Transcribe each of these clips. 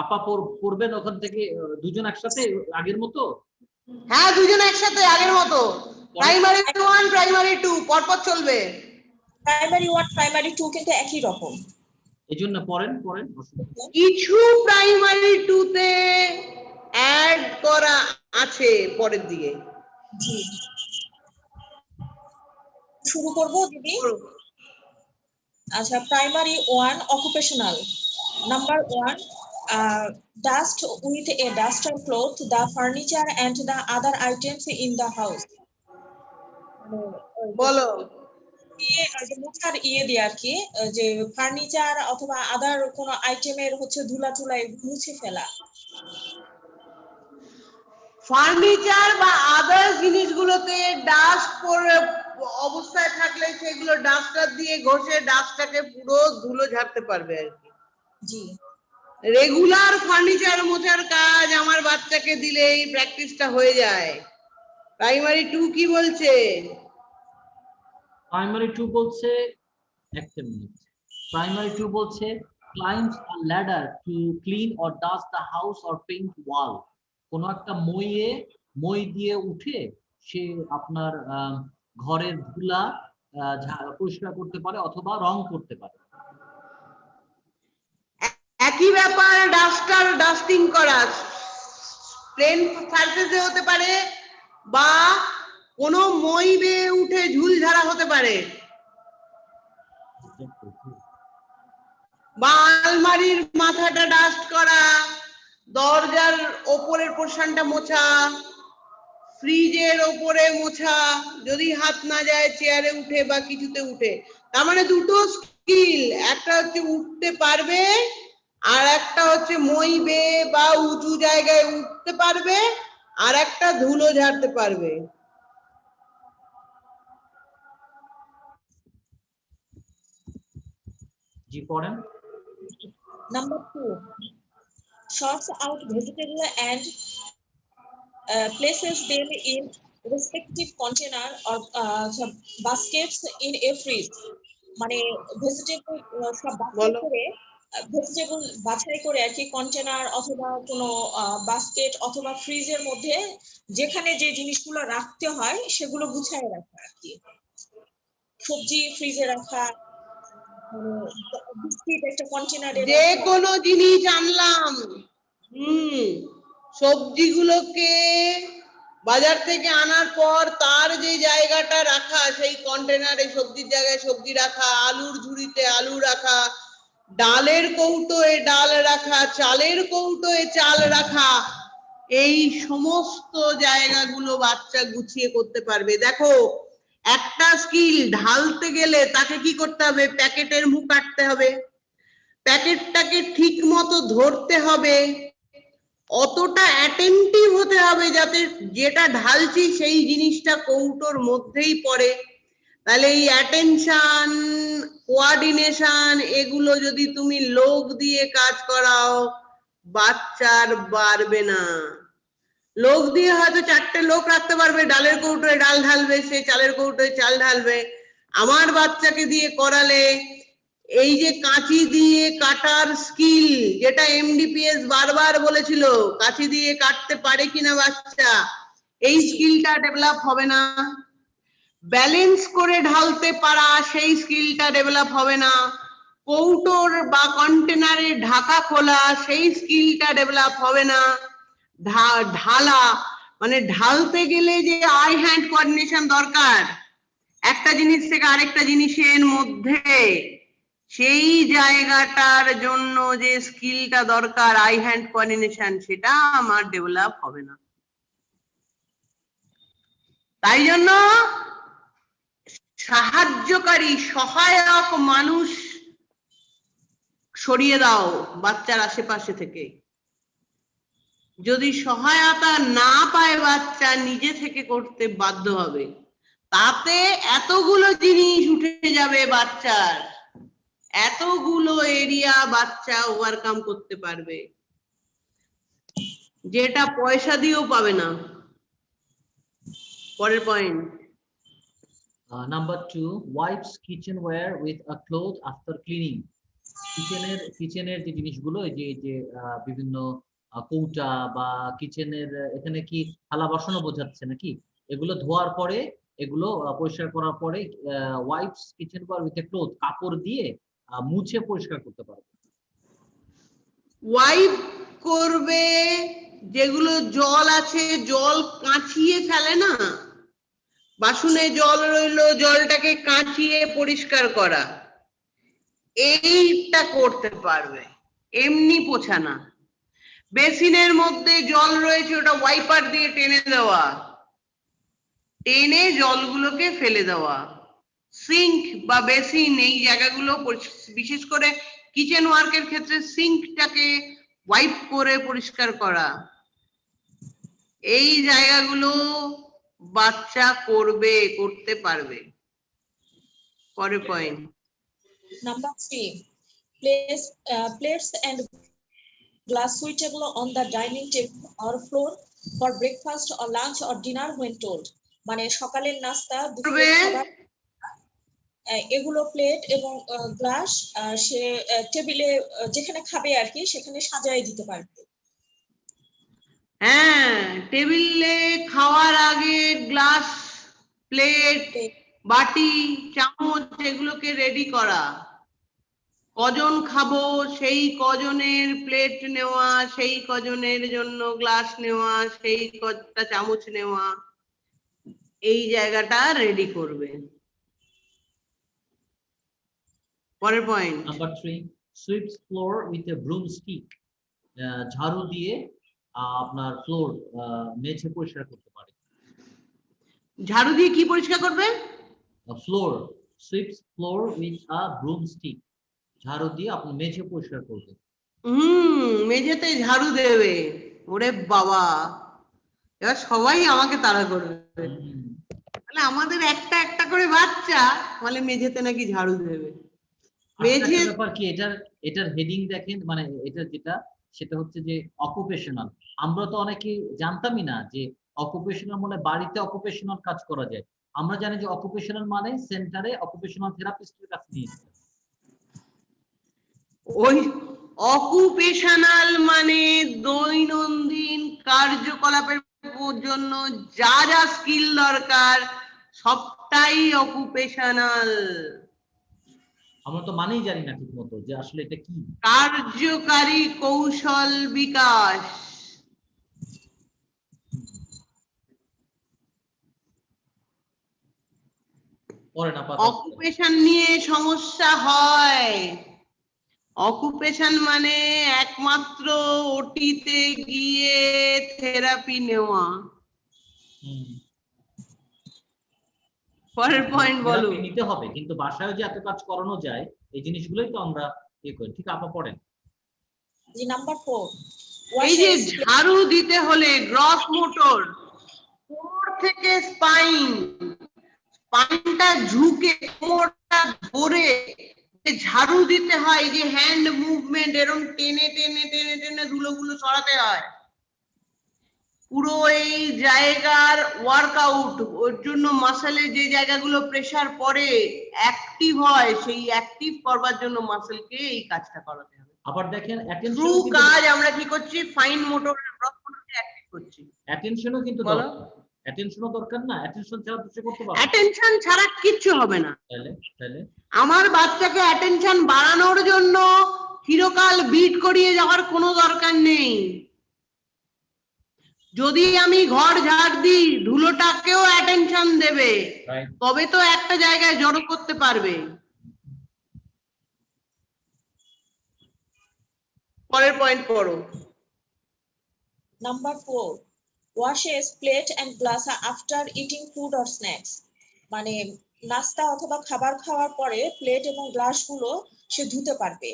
আপা পড়বেন ওখান থেকে দুজন একসাথে আগের মতো? হ্যাঁ, দুজন একসাথে আগের মতো। প্রাইমারি 1 প্রাইমারি 2 পরপর চলবে। প্রাইমারি 1 প্রাইমারি 2 কিন্তু একই রকম। এইজন্য পড়েন। কিছু প্রাইমারি 2 তে অ্যাড করা আছে পরের দিকে। জি, শুরু করব দিদি। আচ্ছা, primary 1 occupational. Number 1, dust with a duster cloth the furniture and the other items in the house. বলো। মোছার দিয়ে আর কি, যে ফার্নিচার অথবা আদার কোনো আইটেমের হচ্ছে ধুলা টুলা মুছে ফেলা। ফার্নিচার বা আদার জিনিসগুলোতে ডাস্ট পড়ে অবস্থায় থাকলে সেগুলো ডাস্টার দিয়ে ঘষে ডাস্টটাকে পুরো ধুলো ঝাড়তে পারবে আর কি। জি, রেগুলার ফার্নিচার মোছার কাজ আমার বাচ্চাকে দিলে এই প্র্যাকটিসটা হয়ে যায়। প্রাইমারি 2 কি বলছে? প্রাইমারি 2 বলছে, একটা মিনিট। প্রাইমারি 2 বলছে climbs a ladder to clean or dust the house or paint wall. কোন একটা মই দিয়ে উঠে সে আপনার ঘরের ধুলা পরিষ্কার করতে পারে অথবা রং করতে পারে। একই ব্যাপার ডাস্টার ডাস্টিং করা, প্লেন সারফেসে হতে পারে বা কোনো মই বেয়ে উঠে ঝুল ঝাড়া হতে পারে, বা আলমারির মাথাটা ডাস্ট করা, দরজার ওপরের পোর্শনটা মোছা, ফ্রিজের ওপরে মোছা, যদি হাত না যায় চেয়ারে উঠে বা কিছুতে উঠে। তার মানে দুটো স্কিল, একটা হচ্ছে উঠতে পারবে আর একটা হচ্ছে মই বেয়ে বা উঁচু জায়গায় উঠতে পারবে আর একটা ধুলো ঝাড়তে পারবে। জি, পড়েন। Number 2, sorts out vegetable and places them in respective container or baskets in a fridge. মানে ভেজিটেবল সব বাছাই করে, ভেজিটেবল বাছাই করে আর কি কন্টেনার অথবা কোনো বাস্কেট অথবা ফ্রিজের মধ্যে যেখানে যে জিনিসগুলো রাখতে হয় সেগুলো গুছায় রাখা আর কি। সবজি ফ্রিজে রাখা, বিস্কিট একটা কন্টেনারে, যে কোনো জিনিস আনলাম, সবজিগুলোকে বাজার থেকে আনার পর তার যে জায়গাটা রাখা সেই কন্টেনারে সবজির জায়গায় সবজি রাখা, আলুর ঝুড়িতে আলু রাখা, ডালের কৌটোয় ডাল রাখা, চালের কৌটোয় চাল রাখা, এই সমস্ত জায়গাগুলো বাচ্চা গুছিয়ে করতে পারবে। দেখো, একটা স্কিল ঢালতে গেলে তাকে কি করতে হবে? প্যাকেটের মুখ কাটতে হবে, প্যাকেটটাকে ঠিক মতো ধরতে হবে, অতটা অ্যাটেন্টিভ হতে হবে যাতে যেটা ঢালছি সেই জিনিসটা কৌটোর মধ্যেই পড়ে। তাহলে এই অ্যাটেনশন, কোঅর্ডিনেশন, এগুলো যদি তুমি লোক দিয়ে কাজ করাও বাচ্চার বাড়বে না। লোক দিয়ে হয়তো 4টে লোক রাখতে পারবে, ডালের কৌটোয় ডাল ঢালবে, সে চালের কৌটোয় চাল ঢালবে। আমার বাচ্চাকে দিয়ে করালে এই যে কাঁচি দিয়ে কাটার স্কিল, যেটা এমডিপিএস বারবার বলেছিল, কাঁচি দিয়ে কাটতে পারে কিনা বাচ্চা, এই স্কিলটা ডেভেলপ হবে না। ব্যালেন্স করে ঢালতে পারা, সেই স্কিলটা ডেভেলপ হবে না। কৌটোর বা কন্টেনারের ঢাকা খোলা, সেই স্কিলটা ডেভেলপ হবে না। ঢালা মানে ঢালতে গেলে যে আই হ্যান্ড কোঅর্ডিনেশন দরকার, একটা জিনিস থেকে আরেকটা জিনিসের মধ্যে, সেই জায়গাটার জন্য যে স্কিলটা দরকার আই হ্যান্ড কোঅর্ডিনেশন, সেটা আমার ডেভেলপ হবে না। তাই জন্য সাহায্যকারী সহায়ক মানুষ সরিয়ে দাও বাচ্চার আশেপাশে থেকে। যদি সহায়তা না পায় বাচ্চা, নিজে থেকে করতে বাধ্য হবে, তাতে এতগুলো জিনিস উঠে যাবে বাচ্চার, এতগুলো এরিয়া বাচ্চা ওভারকাম করতে পারবে, যেটা পয়সা দিয়েও পাবে না। পরের point. Number 2, wipes kitchenware with a cloth after cleaning. কিচেনের যে জিনিসগুলো, এই যে বিভিন্ন কৌটা বা কিচেনের, এখানে কি থালা বাসনও বোঝাচ্ছে নাকি? এগুলো ধোয়ার পরে, এগুলো পরিষ্কার করার পরে wipes kitchenware with a cloth, কাপড় দিয়ে মুছে পরিষ্কার করতে পারবে। ওয়াইপ করবে যেগুলো জল আছে, জল কাঁচিয়ে ফেলে না, বাসনে জল রইলো, জলটাকে কাঁচিয়ে পরিষ্কার করা, এইটা করতে পারবে, এমনি পোছা না। বেসিনের মধ্যে জল রয়েছে, ওটা ওয়াইপার দিয়ে টেনে দেওয়া, টেনে জলগুলোকে ফেলে দেওয়া। সিঙ্ক বা বেসিন, এই জায়গাগুলো বিশেষ করে কিচেন ওয়ার্কের ক্ষেত্রে সিঙ্কটাকে ওয়াইপ করে পরিষ্কার করা, এই জায়গাগুলো বাচ্চা করবে, করতে পারবে। পরের point. Number 3, place plates and glass suitable on the dining table or floor for breakfast or lunch or dinner when told. মানে সকালের নাস্তা, দুপুরের খাবার, এগুলো প্লেট এবং গ্লাস সে টেবিলে যেখানে খাবে আর কি, সেখানে সাজায় দিতে পারবে। হ্যাঁ, টেবিলে খাওয়ার আগে গ্লাস, প্লেট, বাটি, চামচ এগুলোকে রেডি করা, কজন খাবো সেই কজনের প্লেট নেওয়া, সেই কজনের জন্য গ্লাস নেওয়া, সেই কটা চামচ নেওয়া, এই জায়গাটা রেডি করবে। পরের point. Number 3, sweeps floor with a broomstick, ঝাড়ু দিয়ে আপনার ফ্লোর মেঝে পরিষ্কার করতে পারে। ঝাড়ু দিয়ে কি পরিষ্কার করবে? Floor, sweeps floor with a broomstick, ঝাড়ু দিয়ে আপনি মেঝে পরিষ্কার করবে। মেঝেতে ঝাড়ু দেবে, ওরে বাবা, এবার সবাই আমাকে তাড়া করবে। তাহলে আমাদের একটা একটা করে বাচ্চা বলে মেঝেতে নাকি ঝাড়ু দেবে। মেঝে ব্যাপার কি, এটার হেডিং দেখেন, মানে এটা যেটা, সেটা হচ্ছে যে অকুপেশনাল। আমরা তো অনেকে জানতামই না যে অকুপেশনাল মানে বাড়িতে অকুপেশনাল কাজ করা যায়। আমরা জানি যে অকুপেশনাল মানে সেন্টারে অকুপেশনাল থেরাপিস্টের কাছে নিয়ে যেতে। ওই অকুপেশনাল মানে দৈনন্দিন কার্যকলাপের জন্য যা যা স্কিল দরকার সবটাই অকুপেশনাল। আমরা তো মানেই জানি না ঠিক মতো যে আসলে এটা কি। কার্যকারী কৌশল বিকাশ। অকুপেশন নিয়ে সমস্যা হয়। অকুপেশন মানে একমাত্র ওটিতে গিয়ে থেরাপি নেওয়া। পরের পয়েন্ট বলো। নিতে হবে, কিন্তু বাসায় যে এত কাজ করানো যায়, এই জিনিসগুলোই তো আমরা করি। ঠিক, আপা পড়েন। নাম্বার 4, এই যে ঝাড়ু দিতে হলে গ্রস মোটর, কোমর থেকে স্পাইনটা ঝুঁকে কোমরটা ধরে ঝাড়ু দিতে হয়, যে হ্যান্ড মুভমেন্ট, এরকম টেনে টেনে টেনে টেনে ধুলোগুলো সরাতে হয়। পুরো এই জায়গার ওয়ার্কআউট, ওর জন্য মাসেলে যে জায়গাগুলো প্রেসার পড়ে অ্যাক্টিভ হয়, সেই অ্যাক্টিভ করবার জন্য মাসেলকে এই কাজটা করাতে হবে। আবার দেখেন থ্রু কাজ আমরা কি করছি, ফাইন মোটর গ্রস মোটরকে অ্যাক্টিভ করছি। অ্যাটেনশনও কিন্তু দরকার। অ্যাটেনশনও দরকার না? অ্যাটেনশন ছাড়া কিছু করতে পারবে? অ্যাটেনশন ছাড়া কিচ্ছু হবে না। তাহলে আমার বাচ্চাকে অ্যাটেনশন বাড়ানোর জন্য চিরকাল বিট করিয়ে যাওয়ার কোনো দরকার নেই। যদি আমি ঘর ঝাড় দিই, ধুলোটাকেও অ্যাটেনশন দেবে, তবে তো একটা জায়গায় জড়ো করতে পারবে। পরের পয়েন্ট পড়ো। Number 4, washes plate and glass after eating food or snacks, মানে নাস্তা অথবা খাবার খাওয়ার পরে প্লেট এবং গ্লাসগুলো সে ধুতে পারবে।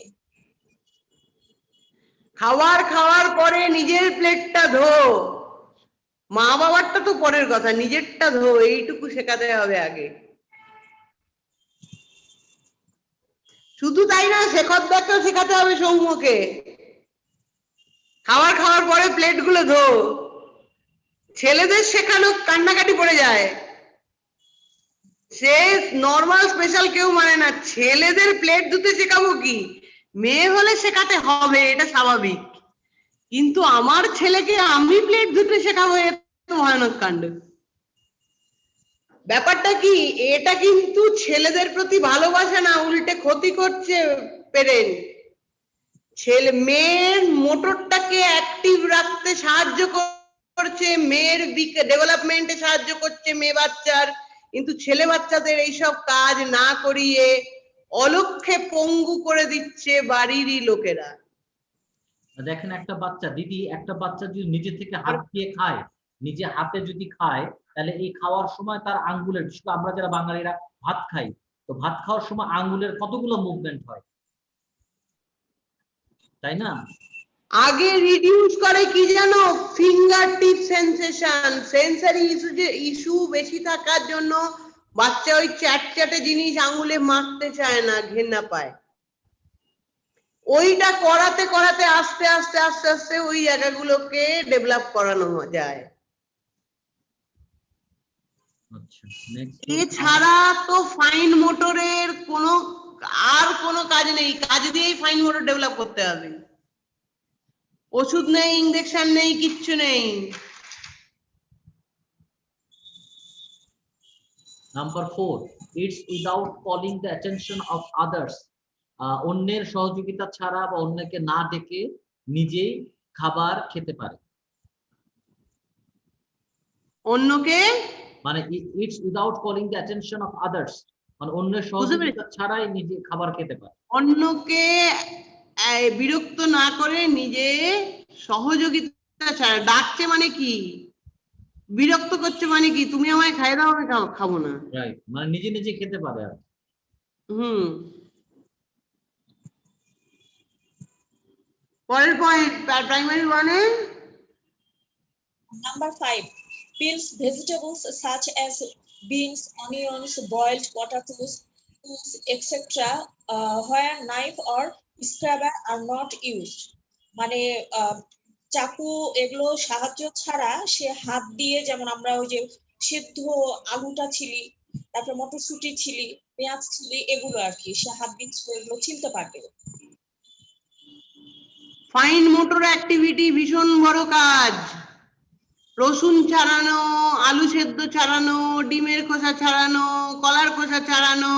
খাওয়ার পরে নিজের প্লেটটা ধো, মা বাবারটা তো পরের কথা, নিজেরটা ধো, এইটুকু শেখাতে হবে আগে। শুধু তাই না, শেখরদাকেও শেখাতে হবে, সৌম্যকে। খাওয়ার পরে প্লেট গুলো ধো। ছেলেদের শেখানো কান্নাকাটি পড়ে যায়, সে নর্মাল স্পেশাল কেউ মানে না। ছেলেদের প্লেট ধুতে শেখাবো কি, মেয়ে হলে শেখাতে হবে, এটা স্বাভাবিক, কিন্তু আমার ছেলেকে আমি প্লেট ধুতে শেখাবো, এ তো ভয়ানক কাণ্ড। ব্যাপারটা কি, এটা কিন্তু ছেলেদের প্রতি ভালোবাসা না, উল্টে ক্ষতি করছে পেরেন্ট। ছেলে মেয়ের মোটরটাকে অ্যাক্টিভ রাখতে সাহায্য করছে, মেয়ের ডেভেলপমেন্টে সাহায্য করছে মেয়ে বাচ্চার, কিন্তু ছেলে বাচ্চাদের এইসব কাজ না করিয়ে অলক্ষ্যে পঙ্গু করে দিচ্ছে বাড়িরই লোকেরা। দেখেন একটা বাচ্চা, দিদি একটা বাচ্চা যদি নিজে থেকে হাত দিয়ে খায়, নিজে হাতে যদি খায়, তাহলে এই খাওয়ার সময় তার আঙ্গুলের, বিশেষ করে আমরা যারা বাঙালিরা ভাত খাই, তো ভাত খাওয়ার সময় আঙ্গুলের কতগুলো মুভমেন্ট হয়, তাই না? আগে রিডিউস করে কি জানো, ফিঙ্গার টিপ সেন্সেশন, সেন্সরি ইস্যু বেশি থাকার জন্য বাচ্চা ওই চ্যাটচ্যাটে জিনিস আঙ্গুলে মাখতে চায় না, ঘেন্না পায়। ওইটা করাতে করাতে আস্তে আস্তে আস্তে আস্তে ওই জায়গাগুলোকে ডেভেলপ করানো যায়। আচ্ছা, নেক্সট। এছাড়া তো ফাইন মোটরের কোনো কাজ নেই, কাজ দিয়েই ফাইন মোটর ডেভেলপ করতে হবে। ওষুধ নেই, ইনজেকশন নেই, কিচ্ছু নেই। Number 4, it's without calling the attention of others. অন্যের সহযোগিতা ছাড়া বা অন্যকে না ডেকে নিজেই খাবার খেতে পারে। অন্যকে মানে it's without calling the attention of others, মানে অন্যের সহযোগিতা ছাড়াই নিজে খাবার খেতে পারে। অন্যকে বিরক্ত না করে নিজে সহযোগিতা ছাড়া। ডাকছে মানে কি, বিরক্ত করছে মানে কি, তুমি আমায় খাই দাও, আমি খাবো না। রাইট, মানে নিজে নিজে খেতে পারে আর। পরের পয়েন্ট, প্রাইমারি ওয়ানে Number 5, peels vegetables such as beans, onions, boiled potatoes, etc. Where knife or scraper are not used. মানে চাকু এগুলো সাহায্য ছাড়া সে হাত দিয়ে, যেমন আমরা ওই যে সেদ্ধ আলুটা ছিলি, তারপর মটরশুঁটি ছিলি, পেঁয়াজ ছিলি, এগুলো আর কি সে হাত দিয়ে এগুলো ছিলতে পারবে। ফাইন মোটর অ্যাক্টিভিটি ভীষণ বড় কাজ। রসুন ছাড়ানো, আলু সেদ্ধ ছাড়ানো, ডিমের খোসা ছাড়ানো, কলার খোসা ছাড়ানো,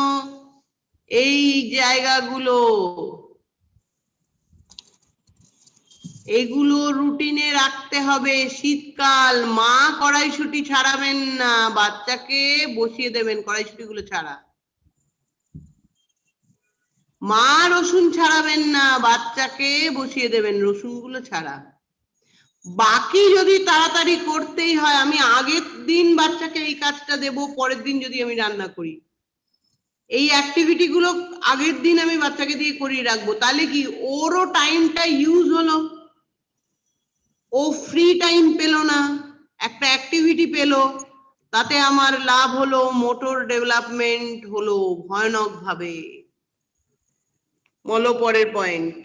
এই জায়গাগুলো, এগুলো রুটিনে রাখতে হবে। শীতকাল, মা কড়াইশুঁটি ছাড়াবেন না, বাচ্চাকে বসিয়ে দেবেন কড়াইশুঁটিগুলো ছাড়া। মা রসুন ছাড়াবেন না, বাচ্চাকে বসিয়ে দেবেন রসুনগুলো ছাড়া। বাকি যদি তাড়াতাড়ি করতেই হয়, আমি আগের দিন বাচ্চাকে এই কাজটা দেব, পরের দিন যদি আমি রান্না করি, এই অ্যাক্টিভিটি গুলো আগের দিন আমি বাচ্চাকে দিয়ে করিয়ে রাখবো, তাহলে কি ওরও টাইমটা ইউজ হলো, ও ফ্রি টাইম পেলো না, একটা অ্যাক্টিভিটি পেলো, তাতে আমার লাভ হলো, মোটর ডেভেলপমেন্ট হলো ভয়ানক ভাবে। বলো পরের point.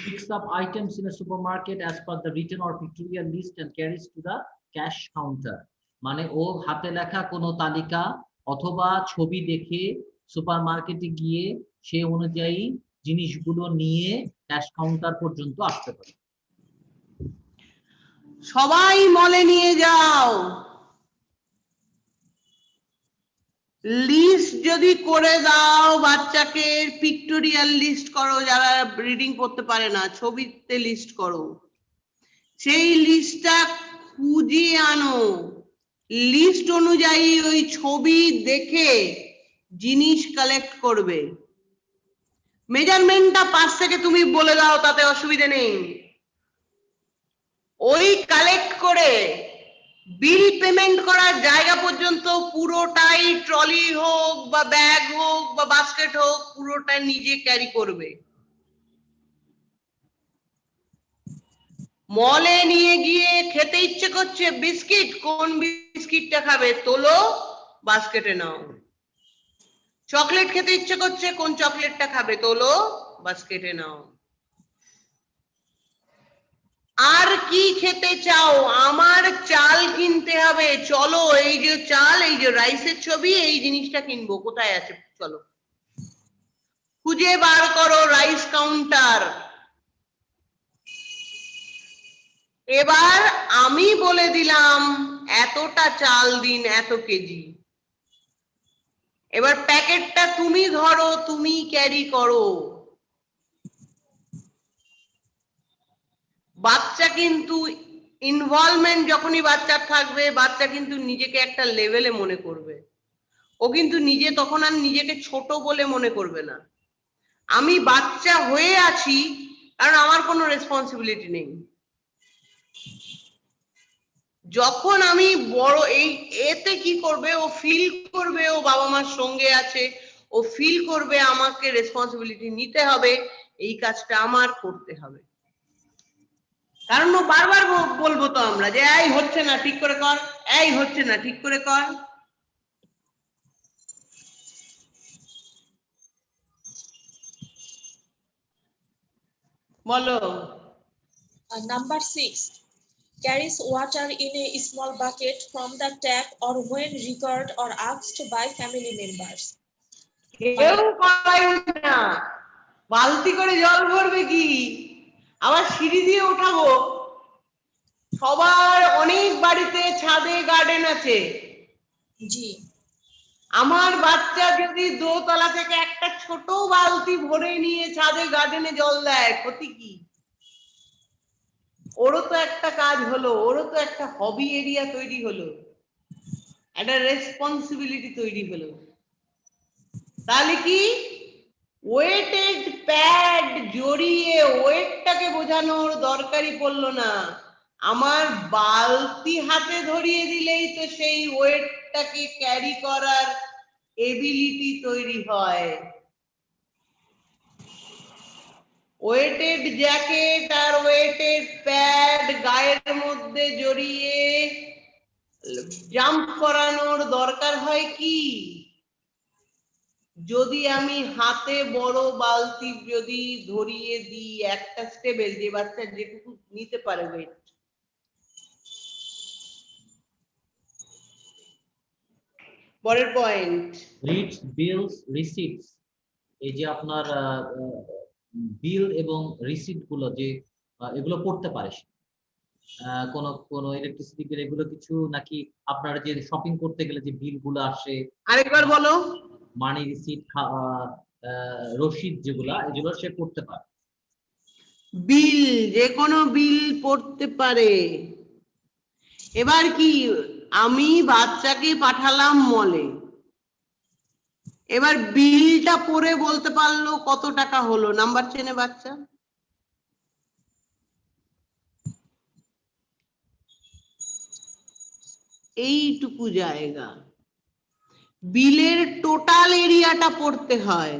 Picks up items in a supermarket as per the written or pictorial list and carries to the cash counter. মানে ও হাতে লেখা কোনো তালিকা অথবা ছবি দেখে সুপারমার্কেটে গিয়ে সে অনুযায়ী জিনিসগুলো নিয়ে ক্যাশ কাউন্টার পর্যন্ত আসতে পারে। সবাই মলে নিয়ে যাও, লিস্ট যদি করে দাও, বাচ্চাকে পিক্টোরিয়াল লিস্ট করো, যারা রিডিং পড়তে পারে না ছবিতে লিস্ট করো, সেই লিস্টটা খুঁজে আনো, লিস্ট অনুযায়ী ওই ছবি দেখে জিনিস কালেক্ট করবে। মেজারমেন্টটা পাশ থেকে তুমি বলে দাও, তাতে অসুবিধা নেই। ওই কালেক্ট করে বিল পেমেন্ট করার জায়গা পর্যন্ত পুরোটাই ট্রলি হোক বা ব্যাগ হোক বা বাস্কেট হোক, পুরোটা নিজে ক্যারি করবে। মলে নিয়ে গিয়ে খেতে ইচ্ছে করছে বিস্কিট, কোন বিস্কিটটা খাবে, তোলো বাস্কেটে নাও। চকলেট খেতে ইচ্ছে করছে, কোন চকলেটটা খাবে, তোলো বাস্কেটে নাও। আর কি খেতে চাও, আমার চাল কিনতে হবে, চলো এই যে চাল, এই যে রাইসের ছবি, এই জিনিসটা কিনবো, কোথায় আছে চলো। খুঁজে বার করো রাইস কাউন্টার। এবার আমি বলে দিলাম এতটা চাল দিন, এত কেজি। এবার প্যাকেটটা তুমি ধরো, তুমি ক্যারি করো। বাচ্চা কিন্তু ইনভলভমেন্ট যখনই বাচ্চার থাকবে, বাচ্চা কিন্তু নিজেকে একটা লেভেলে মনে করবে। ও কিন্তু নিজে তখন আর নিজেকে ছোট বলে মনে করবে না। আমি বাচ্চা হয়ে আছি কারণ আমার কোনো রেসপন্সিবিলিটি নেই। যখন আমি বড়, এই এতে কি করবে, ও ফিল করবে ও বাবা মার সঙ্গে আছে, ও ফিল করবে আমাকে রেসপন্সিবিলিটি নিতে হবে, এই কাজটা আমার করতে হবে। কারণ ও বারবার বলবো তো আমরা যে এই হচ্ছে না ঠিক করে কর, এই হচ্ছে না ঠিক করে কর। বলো। Number 6, carries water in a small bucket from the tap or when required or asked by family members. কেউ করাই না, বালতি করে জল ভরবে কি, আবার সিঁড়ি দিয়ে ওঠাবো? সবার অনেক বাড়িতে ছাদে গার্ডেন আছে। জি। আমার বাচ্চা যদি দোতলা থেকে একটা ছোট বালতি ভরে নিয়ে ছাদে গার্ডেনে জল দেয়, ক্ষতি কি? ওরও তো একটা কাজ হলো, ওরও তো একটা হবি এরিয়া তৈরি হলো, একটা রেসপন্সিবিলিটি তৈরি হলো। তাহলে কি ওয়েটেড প্যাড জড়িয়ে ওয়েটটাকে বোঝানোর দরকারই পড়লো না। আমার বালতি হাতে ধরিয়ে দিলেই তো সেই ওয়েটটাকে ক্যারি করার এবিলিটি তৈরি হয়। ওয়েটেড জ্যাকেট আর ওয়েটেড প্যাড গায়ের মধ্যে জড়িয়ে জাম্প করানোর দরকার হয় কি? যদি আমি হাতে বড় বালতি যদি ধরিয়ে দিই, একটা স্টেবল, যে বাচ্চা যেটুকু নিতে পারে ওয়েট। পরের পয়েন্ট, রিডস বিলস রিসিটস। এই যে আপনার বিল এবং রিসিট গুলো যে এগুলো পড়তে পারে কোন কোন ইলেকট্রিসিটি বিল, এগুলো কিছু নাকি আপনারা যে শপিং করতে গেলে যে বিল গুলো আসে, আরেকবার বলো। মানি রিসিট, রসিদ, যেগুলা এগুলো সে পড়তে পারে। বিল, যে কোনো বিল পড়তে পারে। এবার কি, আমি বাচ্চাকে পাঠালাম মলে, এবার বিলটা পড়ে বলতে পারলো কত টাকা হলো, নাম্বার চেনে বাচ্চা? এইটুকু জায়গা, বিলের টোটাল এরিয়াটা পড়তে হয়,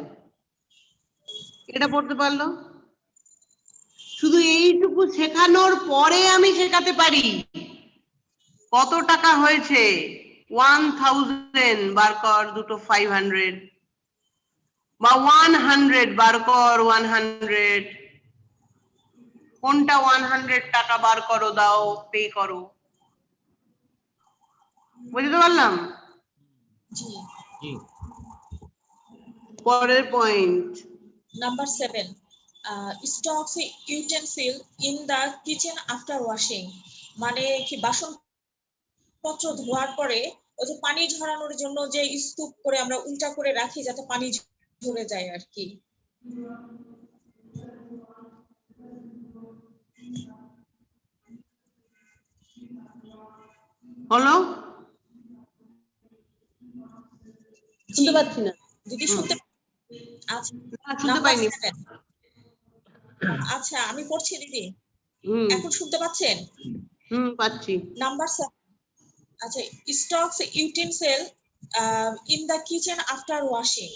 এটা পড়তে পারলো? শুধু এইটুকু শেখানোর পরে আমি শেখাতে পারি কত টাকা হয়েছে। 1000 বার কর, দুটো 500, বা 100 বার কর 100, কোনটা 100 টাকা বার করো, দাও, পে করো। বুঝতে পারলাম? জি। পরের point, Number 7, stocks utensil in the kitchen after washing. মানে কি বাসনপত্র ধোয়ার পরে ওই যে পানি ঝরানোর জন্য যে স্তূপ করে আমরা উল্টা করে রাখি যাতে পানি ঝরে যায় আর কি। হলো? শুনতে পাচ্ছি না দিদি, শুনতে? আচ্ছা, শুনতে পাইনি। আচ্ছা, আমি পড়ছি দিদি, এখন শুনতে পাচ্ছেন? পাচ্ছি। নাম্বার 7, আচ্ছা, stocks utensil in the kitchen after washing,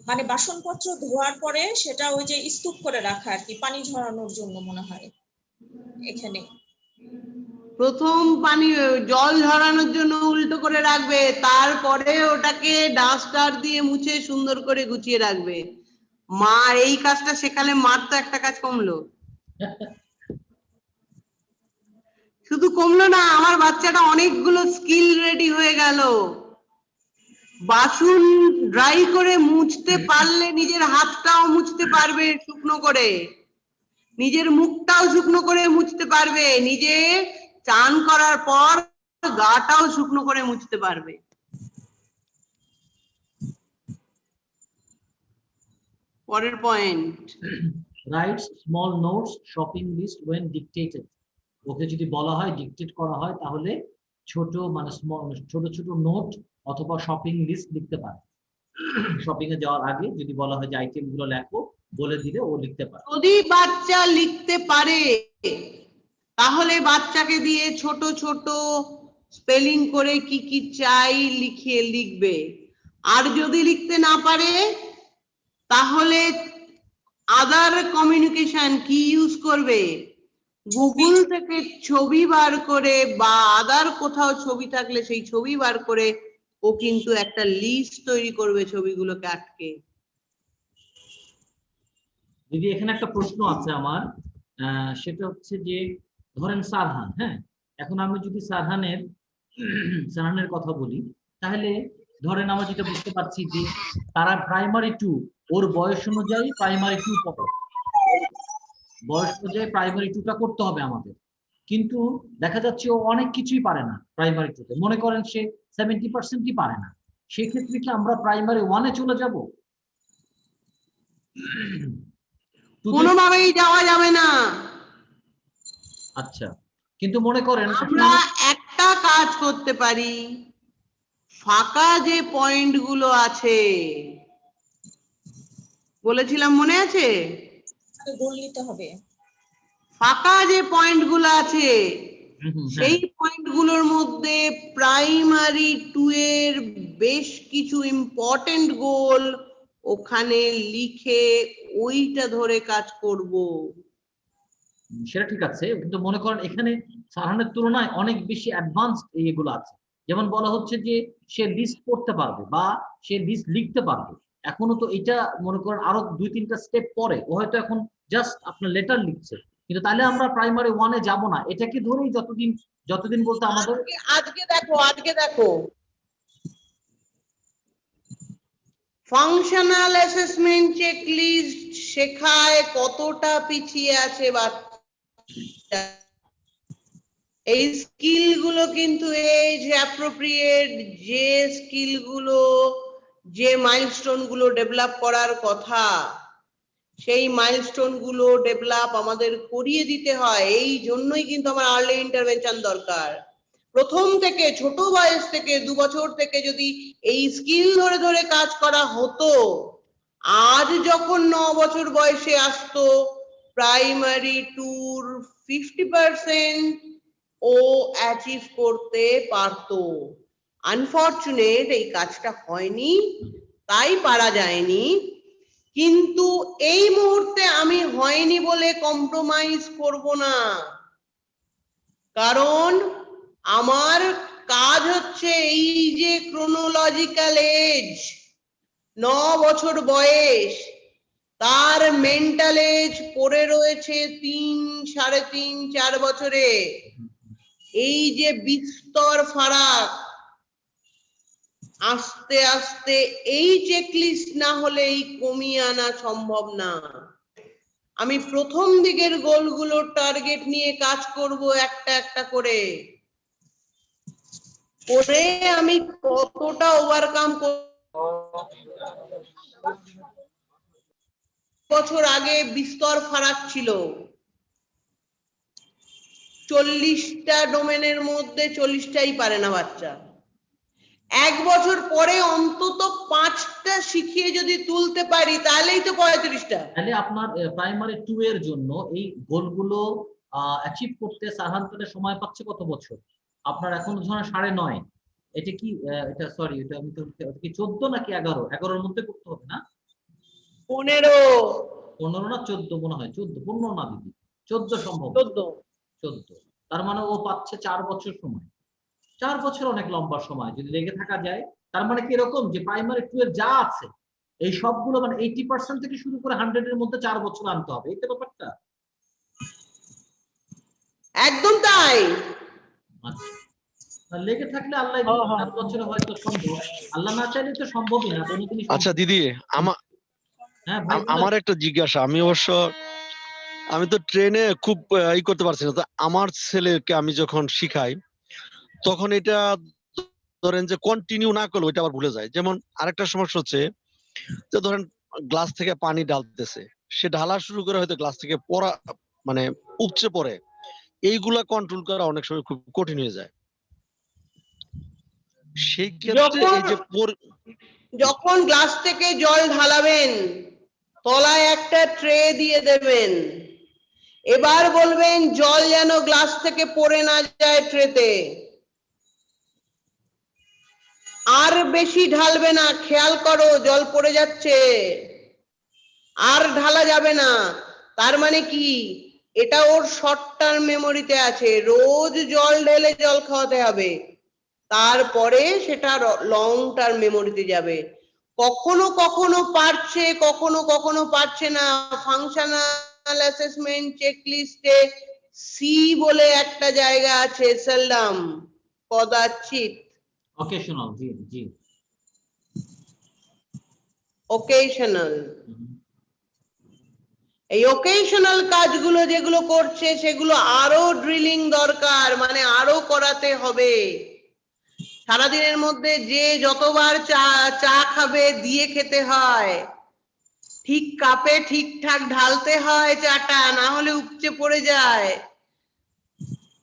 মানে বাসনপত্র ধোয়ার পরে সেটা ওই যে স্তূপ করে রাখা আর কি, পানি ঝরানোর জন্য মনে হয় এখানে। প্রথম পানি জল ঝরানোর জন্য উল্টো করে রাখবে, তারপরে ওটাকে ডাস্টার দিয়ে মুছে সুন্দর করে গুছিয়ে রাখবে। মা এই কাজটা শেখালে মার তো একটা কাজ কমলো। শুধু কমলো না, আমার বাচ্চাটা অনেকগুলো স্কিল রেডি হয়ে গেল। বাসন ড্রাই করে মুছতে পারলে নিজের হাতটাও মুছতে পারবে শুকনো করে, নিজের মুখটাও শুকনো করে মুছতে পারবে, নিজে চান করার পর গাটাও শুকনো করে মুছতে পারবে। পরের point, writes small notes shopping list when dictated. ওকে যদি বলা হয় ডিকটেট করা হয় তাহলে ছোট মানে ছোট ছোট নোট অথবা শপিং লিস্ট লিখতে পারে। শপিং এ যাওয়ার আগে যদি বলা হয় যে আইটেম গুলো লেখো, বলে দিলে ও লিখতে পারে। যদি বাচ্চা লিখতে পারে তাহলে বাচ্চাকে দিয়ে ছোট ছোট স্পেলিং করে কি কি চাই লিখিয়ে লিখবে। আর যদি লিখতে না পারে তাহলে আদার কমিউনিকেশন কি ইউজ করবে, গুগল থেকে ছবি বার করে বা আদার কোথাও ছবি থাকলে সেই ছবি বার করে ও কিন্তু একটা লিস্ট তৈরি করবে ছবিগুলোকে আটকে। যদি এখানে একটা প্রশ্ন আছে আমার, সেটা হচ্ছে যে ধরেন সারহান, হ্যাঁ, এখন আমি যদি সারহানের কথা বলি, তাহলে ধরেন আমরা যেটা বুঝতে পারছি যে তারা প্রাইমারি 2, ওর বয়স অনুযায়ী প্রাইমারি 2 পড়ে, বয়স অনুযায়ী প্রাইমারি 2টা করতে হবে আমাদের, কিন্তু দেখা যাচ্ছে ও অনেক কিছুই পারে না প্রাইমারি 2তে, মনে করেন সে 70%ই পারে না, সেই ক্ষেত্রে কি আমরা প্রাইমারি 1-এ চলে যাব? কোনোভাবেই যাওয়া যাবে না। আচ্ছা, কিন্তু মনে করেন আমরা একটা কাজ করতে পারি, ফাঁকা যে পয়েন্ট গুলো আছে বলেছিলাম মনে আছে, গোল নিতে হবে। ফাঁকা যে পয়েন্ট গুলো আছে সেই পয়েন্ট গুলোর মধ্যে প্রাইমারি 2 এর বেশ কিছু ইম্পর্টেন্ট গোল ওখানে লিখে ওইটা ধরে কাজ করব। সেটা ঠিক আছে, কিন্তু মনে করেন এখানে সারহানের তুলনায় অনেক বেশি অ্যাডভান্স এগুলো আছে, যেমন বলা হচ্ছে যে সে লিস্ট করতে পারবে বা সে লিস্ট লিখতে পারবে। এখনো তো এটা মনে করেন আরো 2-3টা স্টেপ পরে, ও হয়তো এখন জাস্ট আপনার লেটার লিখছে, কিন্তু তাহলে আমরা প্রাইমারি 1-এ যাব না, এটাকে ধরেই যতদিন বলতে আমাদের আজকে দেখো ফাংশনাল অ্যাসেসমেন্ট চেকলিস্ট শেখায় কতটা পিছিয়ে আছে বাচ্চা। এই স্কিল গুলো কিন্তু এজ অ্যাপ্রোপ্রিয়েট, যে স্কিল গুলো যে মাইলস্টোন গুলো ডেভেলপ করার কথা সেই মাইলস্টোন গুলো ডেভেলপ আমাদের করিয়ে দিতে হয়। এই জন্যই কিন্তু আমার আর্লি ইন্টারভেনশন দরকার। প্রথম থেকে ছোট বয়স থেকে 2 বছর থেকে যদি এই স্কিল ধরে ধরে কাজ করা হতো, আজ যখন 9 বছর বয়সে আসতো প্রাইমারি 2-র 50% ও অ্যাচিভ করতে পারতো। আনফরচুনেট এই কাজটা হয়নি, তাই পারা যায়নি। কিন্তু এই মুহূর্তে আমি হয়নি বলে কম্প্রোমাইজ করব না, কারণ আমার কাজ হচ্ছে এই যে ক্রোনোলজিক্যাল এজ 9 বছর বয়স, তার মেন্টাল এজ পড়ে রয়েছে 3, 3.5, 4 বছরে। এই যে বিস্তর ফারাক, আস্তে আস্তে এই চেকলিস্ট না হলে এই কমিয়ে আনা সম্ভব না। আমি প্রথম দিকের গোলগুলোর টার্গেট নিয়ে কাজ করব একটা একটা করে আমি কতটা ওভারকাম বছর আগে বিস্তর ফারাক ছিল, 40টা ডোমেনের মধ্যে 40টাই পারে না বাচ্চা। 1 বছর পরে অন্তত 5টা শিখিয়ে যদি তুলতে পারি তাহলেই তো 35টা। তাহলে আপনার প্রাইমারি 2 এর জন্য এই গোলগুলো অ্যাচিভ করতে সারহানের সময় পাচ্ছে কত বছর? আপনার এখন ধরেন 9.5, এটা কি এটা সরি এটা আমি তো কি 14 নাকি 11? 11-এর মধ্যে করতে হবে না? 15 না 14 মনে হয়, 14, 15 না দিদি, 14 সম্ভব, 14। তার মানে ও পাচ্ছে 4 বছর সময়। 4 বছর অনেক লম্বা সময় যদি লেগে থাকা যায়। তার মানে কি এরকম যে প্রাইমারি 2 এর যা আছে এই সবগুলো মানে 80% থেকে শুরু করে 100-এর মধ্যে 4 বছর আনতে হবে, এই তো ব্যাপারটা। একদম তাই। আচ্ছা, লেগে থাকলে আল্লাহ হ্যাঁ, হ্যাঁ। 5 বছরে হয়তো সম্ভব, আল্লাহ না চাইলে তো সম্ভবই না, কোনো জিনিস আচ্ছা দিদি, হ্যাঁ ভাই বলেন। আমার একটা জিজ্ঞাসা, আমি তো ট্রেনে খুব ই করতে পারছি না, তো আমার ছেলেকে আমি যখন শিখাই তখন এটা ধরেন যে কন্টিনিউ না করলে ওইটা আবার ভুলে যায়। যেমন আরেকটা সমস্যা হচ্ছে যে ধরেন গ্লাস থেকে পানি ঢালতেছে, সে ঢালা শুরু করে হয়তো গ্লাস থেকে পড়া মানে উপচে পড়ে, এইগুলা কন্ট্রোল করা অনেক সময় খুব কঠিন হয়ে যায়। সেই ক্ষেত্রে এই যে যখন গ্লাস থেকে জল ঢালাবেন তলায় একটা ট্রে দিয়ে দেবেন, এবার বলবেন জল যেন গ্লাস থেকে পড়ে না যায় ট্রেতে, আর বেশি ঢালবে না, খেয়াল করো জল পড়ে যাচ্ছে, আর ঢালা যাবে না। তার মানে কি, এটা ওর শর্ট টার্ম মেমোরিতে আছে, রোজ জল ঢেলে জল খাওয়াতে হবে, তারপরে সেটা লং টার্ম মেমোরিতে যাবে। কখনো কখনো পারছে, কখনো কখনো পারছে না। ফাংশনাল অ্যাসেসমেন্ট চেকলিস্টে সি বলে একটা জায়গা আছে, সেলডাম, কদাচিৎ, অকেশনাল, জি জি, ওকেশনাল। এই ওকেশনাল কাজগুলো যেগুলো করছে সেগুলো আরো ড্রিলিং দরকার, মানে আরো করাতে হবে। সারাদিনের মধ্যে যে যতবার চা খাবে দিয়ে খেতে হয়, ঠিক কাপে ঠিকঠাক ঢালতে হয় চাটা, না হলে উপচে পড়ে যায়।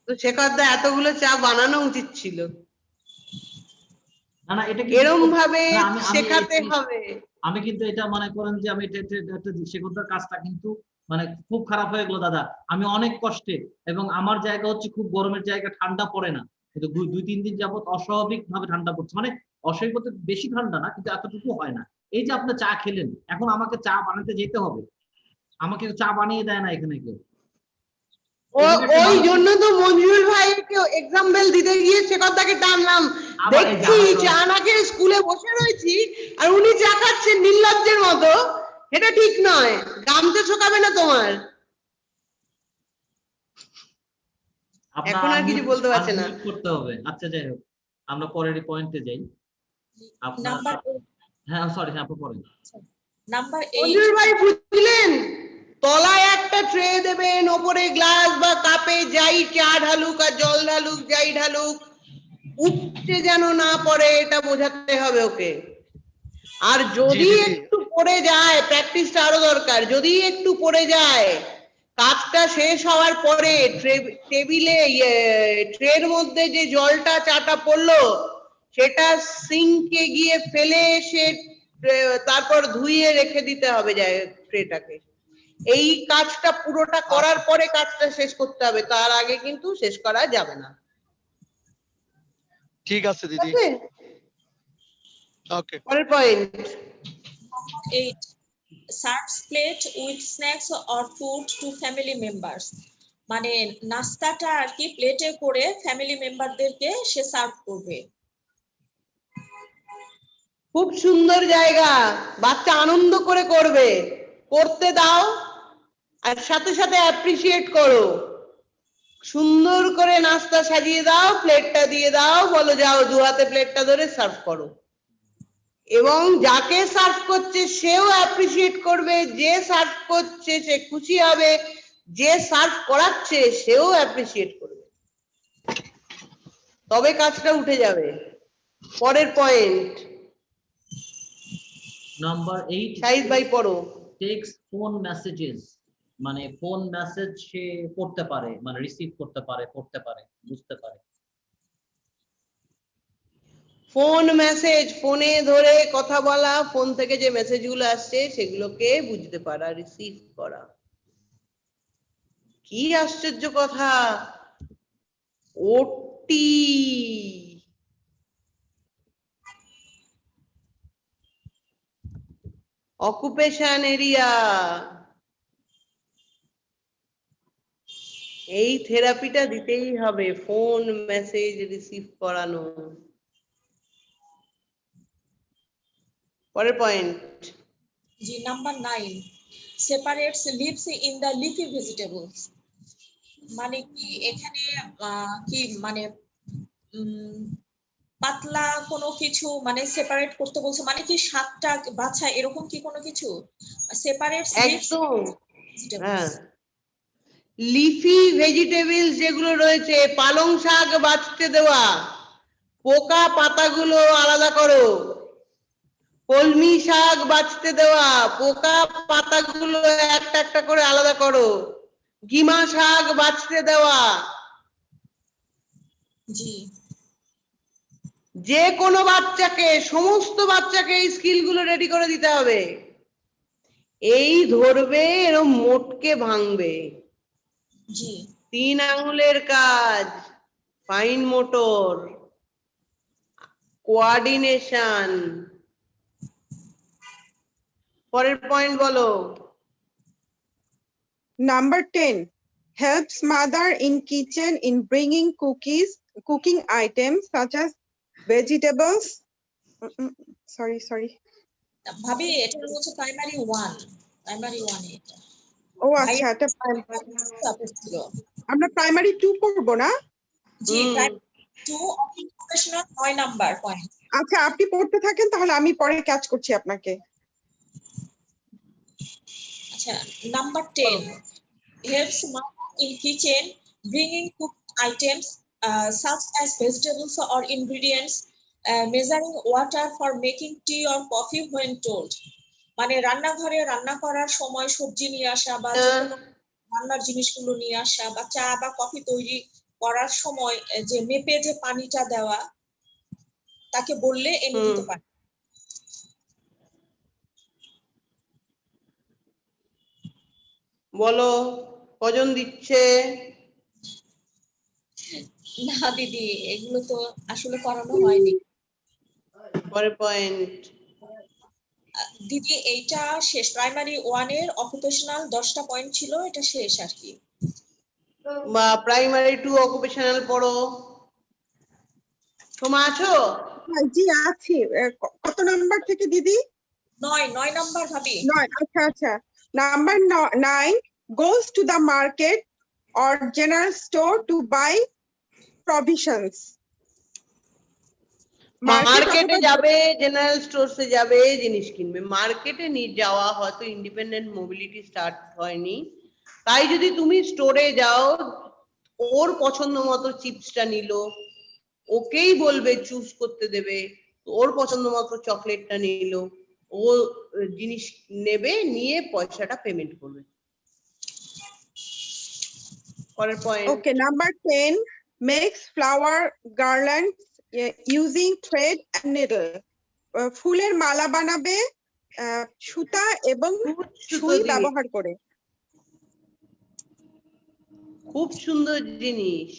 তো শেখরদা এতগুলো চা বানানো উচিত ছিল, না না এটা এরম ভাবে না, আমি শেখাতে হবে। আমি কিন্তু এটা মনে করেন যে আমি এটা শেখার কাজটা কিন্তু মানে খুব খারাপ হয়ে গেল দাদা। আমি অনেক কষ্টে, এবং আমার জায়গা হচ্ছে খুব গরমের জায়গা, ঠান্ডা পড়ে না, কিন্তু 2-3 দিন যাবত অস্বাভাবিক ভাবে ঠান্ডা পড়ছে, মানে অস্বাভাবিক বলতে বেশি ঠান্ডা না, কিন্তু এতটুকু হয় না। এই যে আপনি চা খেলেন, এখন আমাকে চা বানাতে যেতে হবে, আমাকে চা বানিয়ে দেয় না এখানে কেউ। ওই জন্য তো মঞ্জুর ভাইকে এক্সাম্পল দিতে গিয়ে শেখরদাকে টানলাম, দেখছি চা না খেয়ে স্কুলে বসে রয়েছি আর উনি চা খাচ্ছেন নির্লজ্জের মতো, এটা ঠিক নয়, গামছা শোকাবে না তোমার। এখন আর কিছু বলতে পারছে না। করতে হবে। আচ্ছা যাই হোক, আমরা পরের পয়েন্টে যাই। নাম্বার হ্যাঁ সরি, হ্যাঁ আপু পড়েন। নাম্বার 8, মঞ্জুর ভাই বুঝলেন, তলায় একটা ট্রে দেবেন, ওপরে গ্লাস বা কাপে যাই চা ঢালুক আর জল ঢালুক, যাই ঢালুক উপচে যেন না পড়ে, এটা বোঝাতে হবে ওকে। আর যদি একটু পড়ে যায়, প্র্যাকটিসটা আরো দরকার, যদি একটু পড়ে যায়, কাজটা শেষ হওয়ার পরে টেবিলে ট্রের মধ্যে যে জলটা চাটা পড়লো সেটা সিঙ্কে গিয়ে ফেলে এসে তারপর ধুইয়ে রেখে দিতে হবে যায় ট্রেটাকে। এই কাজটা পুরোটা করার পরে কাজটা শেষ করতে হবে, তার আগে কিন্তু শেষ করা যাবে না। ঠিক আছে দিদি, ওকে। পরের point 8, serves plate with snacks or food to family members, মানে নাস্তাটা আর কি প্লেটে করে ফ্যামিলি মেম্বারদেরকে সে সার্ভ করবে। খুব সুন্দর জায়গা, বাচ্চা আনন্দ করে করবে, করতে দাও আর সাথে সাথে অ্যাপ্রিসিয়েট করো। সুন্দর করে নাস্তা সাজিয়ে দাও, প্লেটটা দিয়ে দাও, বলো যাও দু হাতে প্লেটটা ধরে সার্ভ করো, এবং যাকে সার্ভ করছে সেও অ্যাপ্রিসিয়েট করবে, যে সার্ভ করছে সে খুশি হবে, যে সার্ভ করাচ্ছে সেও অ্যাপ্রিসিয়েট করবে, তবে কাজটা উঠে যাবে। পরের পয়েন্ট নাম্বার 8, শাহিদ ভাই পড়ো। টেক্স ফোন মেসেজেস, মানে ফোন মেসেজ সে পড়তে পারে, মানে রিসিভ করতে পারে, পড়তে পারে, বুঝতে পারে। ফোন মেসেজ, ফোনে ধরে কথা বলা, ফোন থেকে যে মেসেজগুলো আসছে সেগুলোকে বুঝতে পারা, রিসিভ করা। কি আশ্চর্য কথা, ওটি অকুপেশন এরিয়া, এই থেরাপিটা দিতেই হবে, ফোন মেসেজ রিসিভ করানো। পরের point G number 9, separates leaves in the leafy vegetables, মানে কি এখানে কি মানে পাতলা কোনো কিছু মানে সেপারেট করতে বলছে, মানে কি শাকটা বাছা এরকম কি কোনো কিছু সেপারেট একদম হ্যাঁ লিফি ভেজিটেবলস যেগুলো রয়েছে পালং শাক বাছতে দেওয়া, পোকা পাতাগুলো আলাদা করো, কলমি শাক বাছতে দেওয়া, পোকা পাতাগুলো একটা একটা করে আলাদা করো, গিমা শাক বাছতে দেওয়া। জি যে কোনো বাচ্চাকে, সমস্ত বাচ্চাকে এই স্কিলগুলো রেডি করে দিতে হবে। এই ধরবে এরকম মোটকে ভাঙবে। জি 3 আঙ্গুলের কাজ, ফাইন মোটর, কোঅর্ডিনেশন। পরের পয়েন্ট বলো। Number 10 helps mother in kitchen in bringing cooking items such as vegetables. Sorry. ভাবি এটা হচ্ছে প্রাইমারি 1 এটা ও আচ্ছা, এটা ছিল। আমরা প্রাইমারি 2 পড়ব না? জি প্রাইমারি 2 অকুপেশনাল 9 নাম্বার পয়েন্ট। আচ্ছা, আপনি পড়তে থাকেন, তাহলে আমি পরে ক্যাচ করছি আপনাকে। আচ্ছা, number 10 helps mother in kitchen bringing cooked items such as vegetables or ingredients, measuring water for making tea or coffee when told. মানে রান্নাঘরে রান্না করার সময় সবজি নিয়ে আসা বা যে কোনো রান্নার জিনিসগুলো নিয়ে আসা বা চা বা কফি তৈরি করার সময় যে মেপে যে পানিটা দেওয়া, তাকে বললে এনে দিতে পারে। বলো কজন দিচ্ছে? না দিদি, এগুলো তো আসলে করানো হয়নি। পরের পয়েন্ট দিদি এইটা শেষ, প্রাইমারি 1 এর অকুপেশনাল 10টা পয়েন্ট ছিল, এটা শেষ আর কি। বা প্রাইমারি 2 অকুপেশনাল পড়ো। সোমা আছো? জি আছি। কত নাম্বার থেকে দিদি? 9 নাম্বার ভাবি। 9। আচ্ছা। Number 9 goes to the market or general store to buy provisions. মার্কেটে যাবে, জেনারেল স্টোরসে যাবে, জিনিস কিনবে। মার্কেটে যাওয়া হয়তো ইন্ডিপেন্ডেন্ট মোবিলিটি স্টার্ট হয়নি, তাই যদি তুমি স্টোরে যাও, ওর পছন্দ মতো চিপসটা নিল, ওকেই বলবে চুজ করতে দেবে, ওর পছন্দ মতো চকলেটটা নিল, ও জিনিস নেবে, নিয়ে পয়সাটা পেমেন্ট করবে। পরের point. Okay, number 10 makes flower garlands using thread and needle. ফুলের মালা বানাবে সুতা এবং সুই ব্যবহার করে। খুব সুন্দর জিনিস।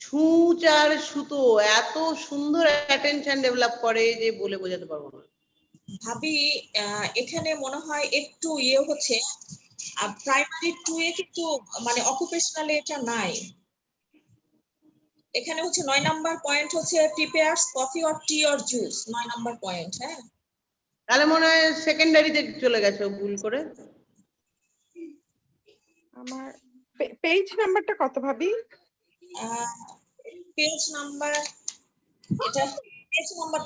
ছুঁচ আর সুতো এত সুন্দর অ্যাটেনশন ডেভেলপ করে যে বলে বোঝাতে পারবো না। ভাবি এখানে মনে হয় একটু হচ্ছে প্রাইমারি 2 এ কিন্তু মানে অকুপেশনালে এটা নাই। এখানে হচ্ছে 9 নাম্বার পয়েন্ট হচ্ছে prepares coffee or tea or juice, 9 number point. হ্যাঁ, তাহলে মনে হয় সেকেন্ডারিতে চলে গেছে ভুল করে। আমার পেজ নাম্বারটা কত ভাবি? পেজ নাম্বার, এটা পেজ নাম্বার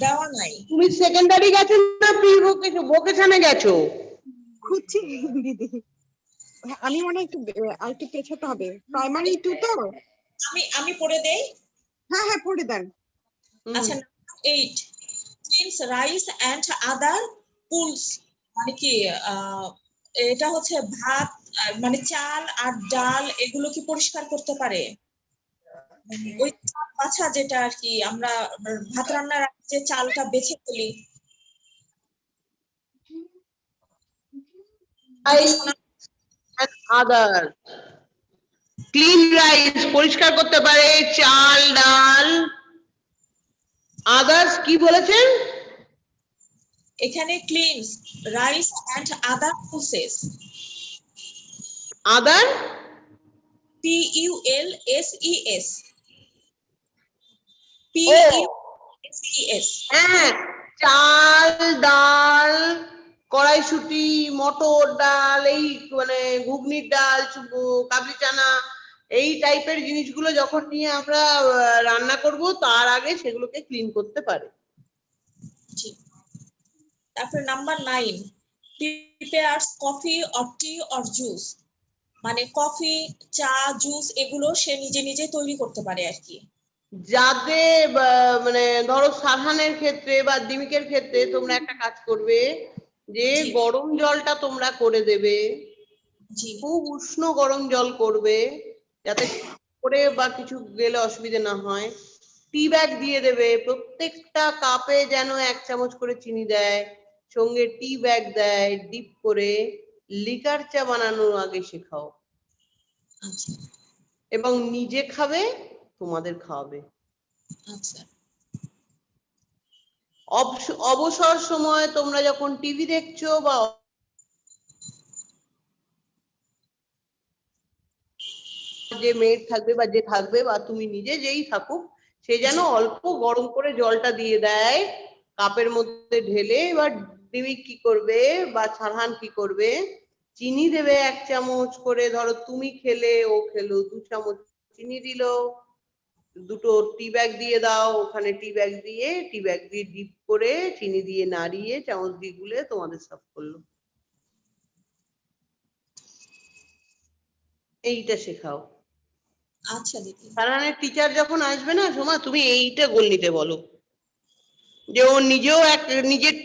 দেওয়া নাই। তুমি সেকেন্ডারি গেছো না প্রি ভোকেশনে গেছো? খুঁজছি দিদি, আমি মনে একটু আরেকটু পেছাতে হবে। প্রাইমারি 2 তো আমি পড়ে দেই। হ্যাঁ পড়ে দেন। আচ্ছা, 8 cleans rice and other pools, মানে কি এটা হচ্ছে ভাত মানে চাল আর ডাল এগুলো কি পরিষ্কার করতে পারে? ওই চাল বাছা যেটা আর কি আমরা ভাত রান্নার আগে যে চালটা বেছে ফেলি, আদার ক্লিন রাইস পরিষ্কার করতে পারে, চাল ডাল। আদার্স কি বলেছেন? এখানে cleans rice and other process, other PULSES, হ্যাঁ, চাল ডাল কড়াইশুটি মটর ডাল, এই মানে ঘুগনির ডাল, কাবলি চানা, এই টাইপের জিনিসগুলো যখন নিয়ে আমরা রান্না করব তার আগে সেগুলোকে ক্লিন করতে পারে। জি। তারপর number 9, prepares coffee or tea or juice, মানে কফি, চা, জুস এগুলো সে নিজে নিজে তৈরি করতে পারে আর কি। যাদের মানে ধরো সাধানের ক্ষেত্রে বা দিমিকের ক্ষেত্রে তোমরা একটা কাজ করবে যে জি। গরম জলটা তোমরা করে দেবে, জি খুব উষ্ণ গরম জল করবে যাতে করে বা কিছু গেলে অসুবিধা না হয়। টি ব্যাগ দিয়ে দেবে, প্রত্যেকটা কাপে যেন 1 চামচ করে চিনি দেয়, সঙ্গে টি ব্যাগ দেয়, ডিপ করে লিকার চা বানানোর আগে শেখাও, আচ্ছা এবং নিজে খাবে, তোমাদের খাওয়াবে। আচ্ছা অবসর সময় তোমরা যখন টিভি দেখছো বা যে মেয়ে থাকবে বা যে থাকবে বা তুমি নিজে যেই থাকুক, সে যেন অল্প গরম করে জলটা দিয়ে দেয় কাপের মধ্যে ঢেলে। এবার দিমিক কি করবে বা সারহান কি করবে, চিনি দেবে 1 চামচ করে, ধরো তুমি খেলে ও খেলো, 2 চামচ চিনি দিল, দুটো টি ব্যাগ দিয়ে দাও, ওখানে টি ব্যাগ দিয়ে ডিপ করে চিনি দিয়ে নাড়িয়ে চামচ দিয়ে গুলে তোমাদের সার্ভ করলো। এইটা শেখাও। আচ্ছা দিদি। সারহানের টিচার যখন আসবে না সোমা, তুমি এইটা গোল নিতে বলো যে ও নিজেও নিজের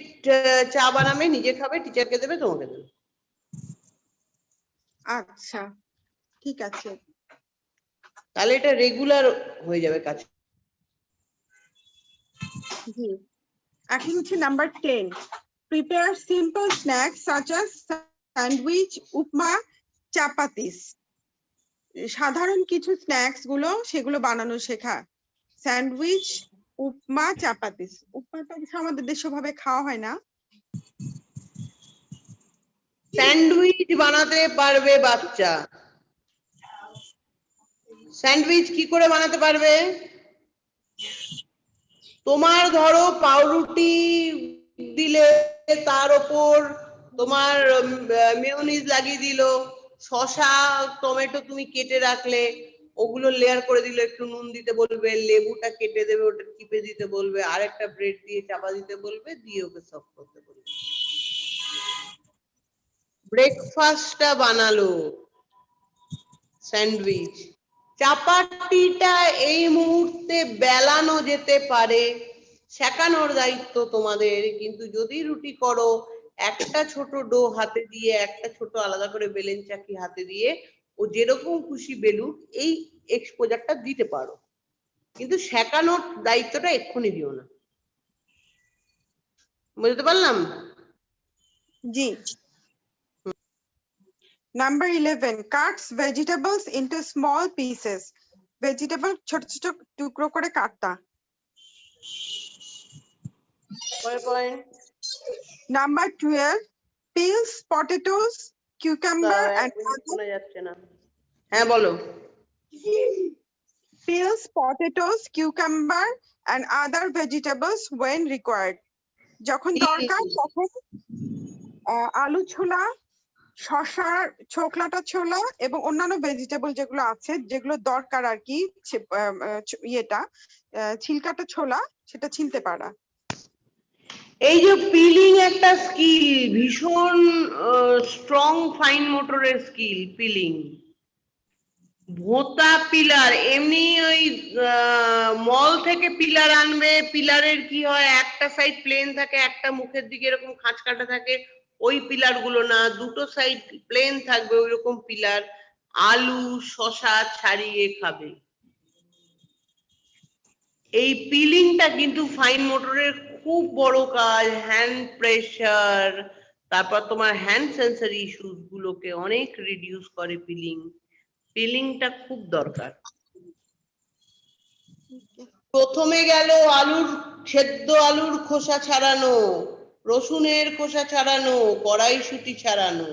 চা বানাবে, নিজে খাবে, টিচারকে দেবে, তোমাকে দেবে। আচ্ছা ঠিক আছে। তাহলে এটা রেগুলার হয়ে যাবে কাজ। জি, এখন হচ্ছে number 10, prepare simple snacks such as sandwich, উপমা, চাপাতিস। সাধারণ কিছু স্ন্যাক্স গুলো সেগুলো বানানো শেখা। স্যান্ডউইচ, উপমা, চাপাতিস। উপমাটা অবশ্য আমাদের দেশে ভাবে খাওয়া হয় না। স্যান্ডউইচ বানাতে পারবে বাচ্চা। স্যান্ডউইচ কি করে বানাতে পারবে? তোমার ধরো পাউরুটি দিলে তার ওপর তোমার মেয়োনিজ লাগিয়ে দিল, শসা টমেটো তুমি কেটে রাখলে ওগুলো লেয়ার করে দিলে, একটু নুন দিতে বলবে, লেবুটা কেটে দেবে, ওটা চিপে দিতে বলবে, আরেকটা ব্রেড দিয়ে চাপা দিতে বলবে, দিয়ে ওকে সার্ভ করতে বলবে। ব্রেকফাস্টটা বানালো স্যান্ডউইচ। চাপাতিটা এই মুহূর্তে বেলানো যেতে পারে, সেকানোর দায়িত্ব তোমাদের। কিন্তু যদি রুটি করো, একটা ছোট ডো হাতে দিয়ে, একটা ছোট আলাদা করে বেলেন চাকি হাতে দিয়ে ও যেরকম খুশি বেলুক, এই এক্সপোজারটা দিতে পারো, কিন্তু সেকানোর দায়িত্বটা এক্ষুনি দিও না। বুঝতে পারলাম? জি। Number 11, cuts vegetables into small pieces. Vegetable ছোট ছোট টুকরো করে কাটা। Point. Number 12, peels potatoes, cucumber and শোনা যাচ্ছে না। হ্যাঁ বলো। peels potatoes, cucumber and other vegetables when required. যখন দরকার তখন আলু ছোলা, শসার ছোকলাটা ছোলা এবং অন্যান্য ভেজিটেবল যেগুলো আছে, যেগুলো দরকার আর কি, ইয়েটা ছিলকাটা ছোলা, সেটা ছিলতে পারা। এই যে পিলিং একটা স্কিল, ভীষণ স্ট্রং ফাইন মোটরের স্কিল পিলিং। ভোঁতা পিলার, এমনি ওই মল থেকে পিলার আনবে, পিলারের কি হয়, একটা সাইড প্লেন থাকে, একটা মুখের দিকে এরকম খাঁজ কাটা থাকে, ওই পিলার গুলো না, দুটো সাইড প্লেন থাকবে, ওই রকম পিলার আলু শসা ছাড়িয়ে খাবে। এই পিলিংটা কিন্তু ফাইন মোটরের খুব বড় কাজ। হ্যান্ড প্রেসার, তারপর তোমার হ্যান্ড সেন্সরি ইস্যুস গুলোকে অনেক রিডিউস করে পিলিং। পিলিংটা খুব দরকার। প্রথমে গেল আলুর সেদ্ধ আলুর খোসা ছাড়ানো, রসুনের খোসা ছাড়ানো, কড়াইশুঁটি ছাড়ানো,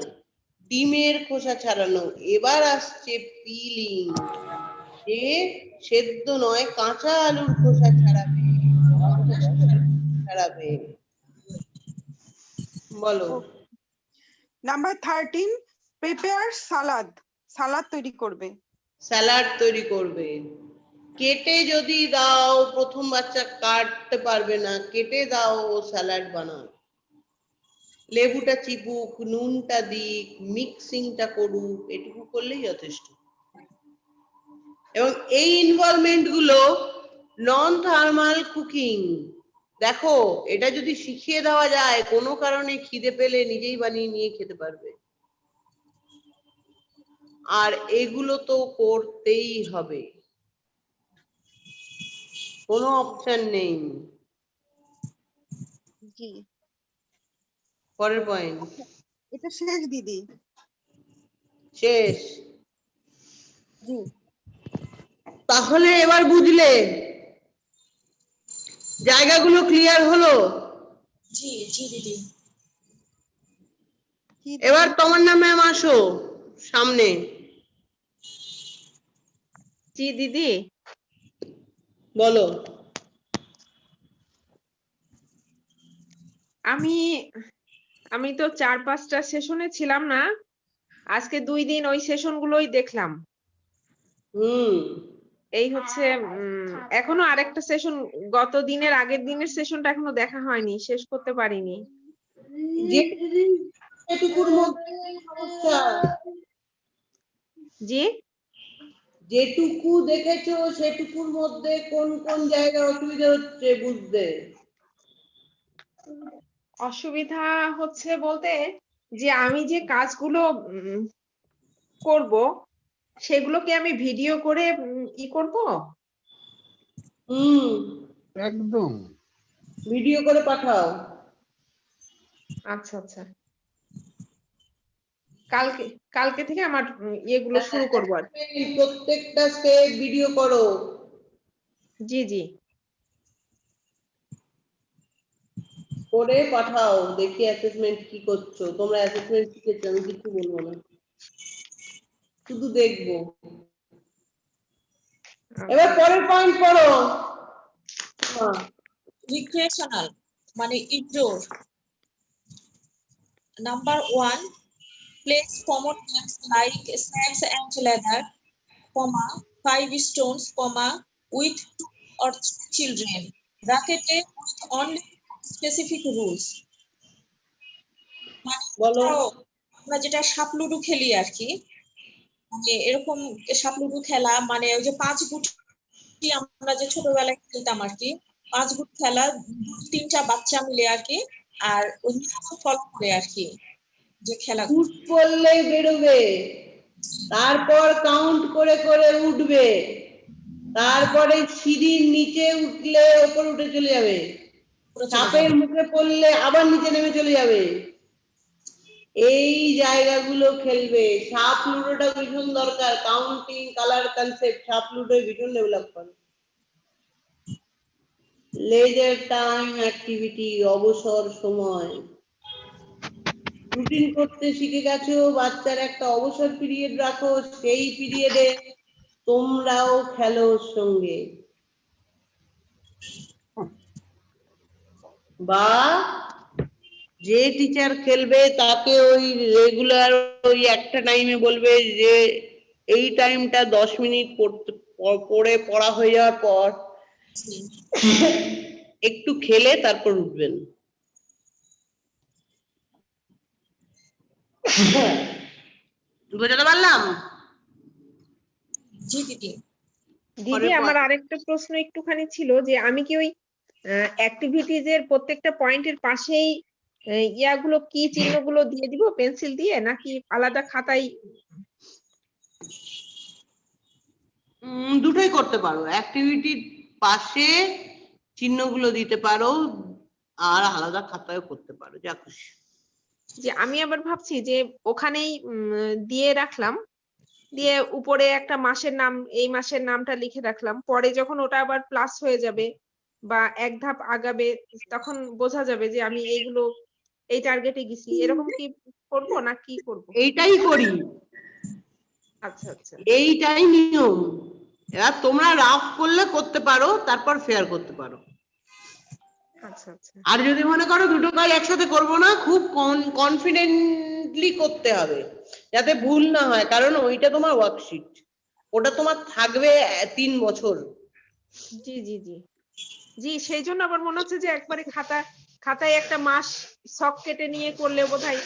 ডিমের খোসা ছাড়ানো, এবার আসছে পিলিং। যে সেদ্ধ নয় কাঁচা আলুর খোসা ছাড়াবে, ছাড়াবে। বলো। নাম্বার 13, প্রিপেয়ার সালাদ, সালাদ তৈরি করবে। স্যালাড তৈরি করবে। কেটে যদি দাও, প্রথম বাচ্চা কাটতে পারবে না, কেটে দাও, ও স্যালাড বানাবে। লেবুটা চিপুক, নুনটা দিক, মিক্সিংটা করুক, এটুকু করলেই যথেষ্ট। এবং এই ইনভলভমেন্ট গুলো নন থার্মাল কুকিং। দেখো, এটা যদি শিখিয়ে দেওয়া যায়, কোনো কারণে খিদে পেলে নিজেই বানিয়ে নিয়ে খেতে পারবে। আর এগুলো তো করতেই হবে, কোনো অপশন নেই। জি, পরের পয়েন্ট এটা শেষ দিদি। শেষ। জি, তাহলে এবার বুঝলে, জায়গাগুলো ক্লিয়ার হলো? জি জি দিদি। জি এবার দিদি। তোমার না ম্যাম আসো সামনে। জি দিদি, বলো। আমি তো 4-5টা সেশনে ছিলাম না, আজকে 2 দিন ওই সেশন গুলোই দেখলাম। এই হচ্ছে এখনো আরেকটা সেশন, গত দিনের আগের দিনের সেশনটা এখনো দেখা হয়নি, শেষ করতে পারিনি। যেটুকুর মধ্যে সমস্যা, জি, যেটুকু দেখেছো সেটুকুর মধ্যে কোন কোন জায়গায় অসুবিধা হচ্ছে বুঝতে? অসুবিধা হচ্ছে বলতে যে আমি যে কাজগুলো করব, সেগুলো কি আমি ভিডিও করে করব? একদম ভিডিও করে পাঠাও। আচ্ছা আচ্ছা, কালকে কালকে থেকে আমার ইয়েগুলো শুরু করবো আর কি। প্রত্যেকটা স্টেপ ভিডিও করো। জি জি, করে পাঠাও, দেখি অ্যাসেসমেন্ট কি করছো তোমরা। অ্যাসেসমেন্ট শিখেছো, আমি কিছু বলবো না, শুধু দেখবো। এবার পরের পয়েন্ট পড়ো। রিক্রিয়েশনাল মানে indoor. Number 1, place common names like snakes and ladder, 5 stones, with 2 or 3 children, bracketed with only specific rules. বলো। আমরা যেটা সাপ লুডু খেলি আর কি, মানে এরকম সাপ লুডু খেলা, মানে ওই যে 5 গুটি আমরা যে ছোটবেলায় খেলতাম আর কি, 5 গুটি খেলা, 2-3টা বাচ্চা মিলে আর কি, আর ওই ফলো করে আর কি যে খেলা। উঠ পড়লেই বেরোবে, তারপর কাউন্ট করে করে উঠবে, তারপরে সিঁড়ির নিচে উঠলে ওপর উঠে চলে যাবে, সাপের মুখে পড়লে আবার নিচে নেমে চলে যাবে। এই জায়গাগুলো খেলবে। সাপ লুডোটা ভীষণ দরকার, কাউন্টিং, কালার কনসেপ্ট সাপ লুডো ভীষণ ডেভেলপ করে। লেজার টাইম অ্যাক্টিভিটি, অবসর সময় রুটিন করতে শিখে গেছো, বাচ্চার একটা অবসর পিরিয়ড রাখো, সেই পিরিয়ডে তোমরাও খেলো ওর সঙ্গে। বা যে টিচার খেলবে তাকে ওই রেগুলার ওই একটা টাইমে বলবে যে এই টাইমটা 10 মিনিট পড়ে পড়া হয়ে যাওয়ার পর একটু খেলে তারপর উঠবেন। বোঝাতে পারলাম? জি দিদি। দিদি, আমার আরেকটা প্রশ্ন একটুখানি ছিল যে আমি কি ওই অ্যাক্টিভিটিজ এর প্রত্যেকটা পয়েন্টের পাশেই ইয়াগুলো কি চিহ্নগুলো দিয়ে দিব পেন্সিল দিয়ে, নাকি আলাদা খাতায়? দুটোই করতে পারো, অ্যাক্টিভিটির পাশে চিহ্নগুলো দিতে পারো আর আলাদা খাতায় করতে পারো, যা খুশি। যে আমি আবার ভাবছি যে ওখানেই দিয়ে রাখলাম, দিয়ে উপরে একটা মাসের নাম, এই মাসের নামটা লিখে রাখলাম, পরে যখন ওটা আবার প্লাস হয়ে যাবে বা এক ধাপ আগাবে, তখন বোঝা যাবে যে আমি এইগুলো এই টার্গেটে গেছি। এরকম কি করব না কি করব? এইটাই করি। আচ্ছা আচ্ছা, এইটাই নিয়ম। এবার তোমরা রাফ করলে করতে পারো, তারপর ফেয়ার করতে পারো। আচ্ছা আচ্ছা, আর যদি মনে করো দুটো কাজ একসাথে করবো না, খুব কনফিডেন্টলি করতে হবে যাতে ভুল না হয়, কারণ ওইটা তোমার ওয়ার্কশিট। ওটা তোমার থাকবে 3 বছর। জি জি জি জি, সেই জন্য আবার মনে হচ্ছে যে একবারে খাতায় একটা মাস শখ কেটে নিয়ে করলে বোধহয়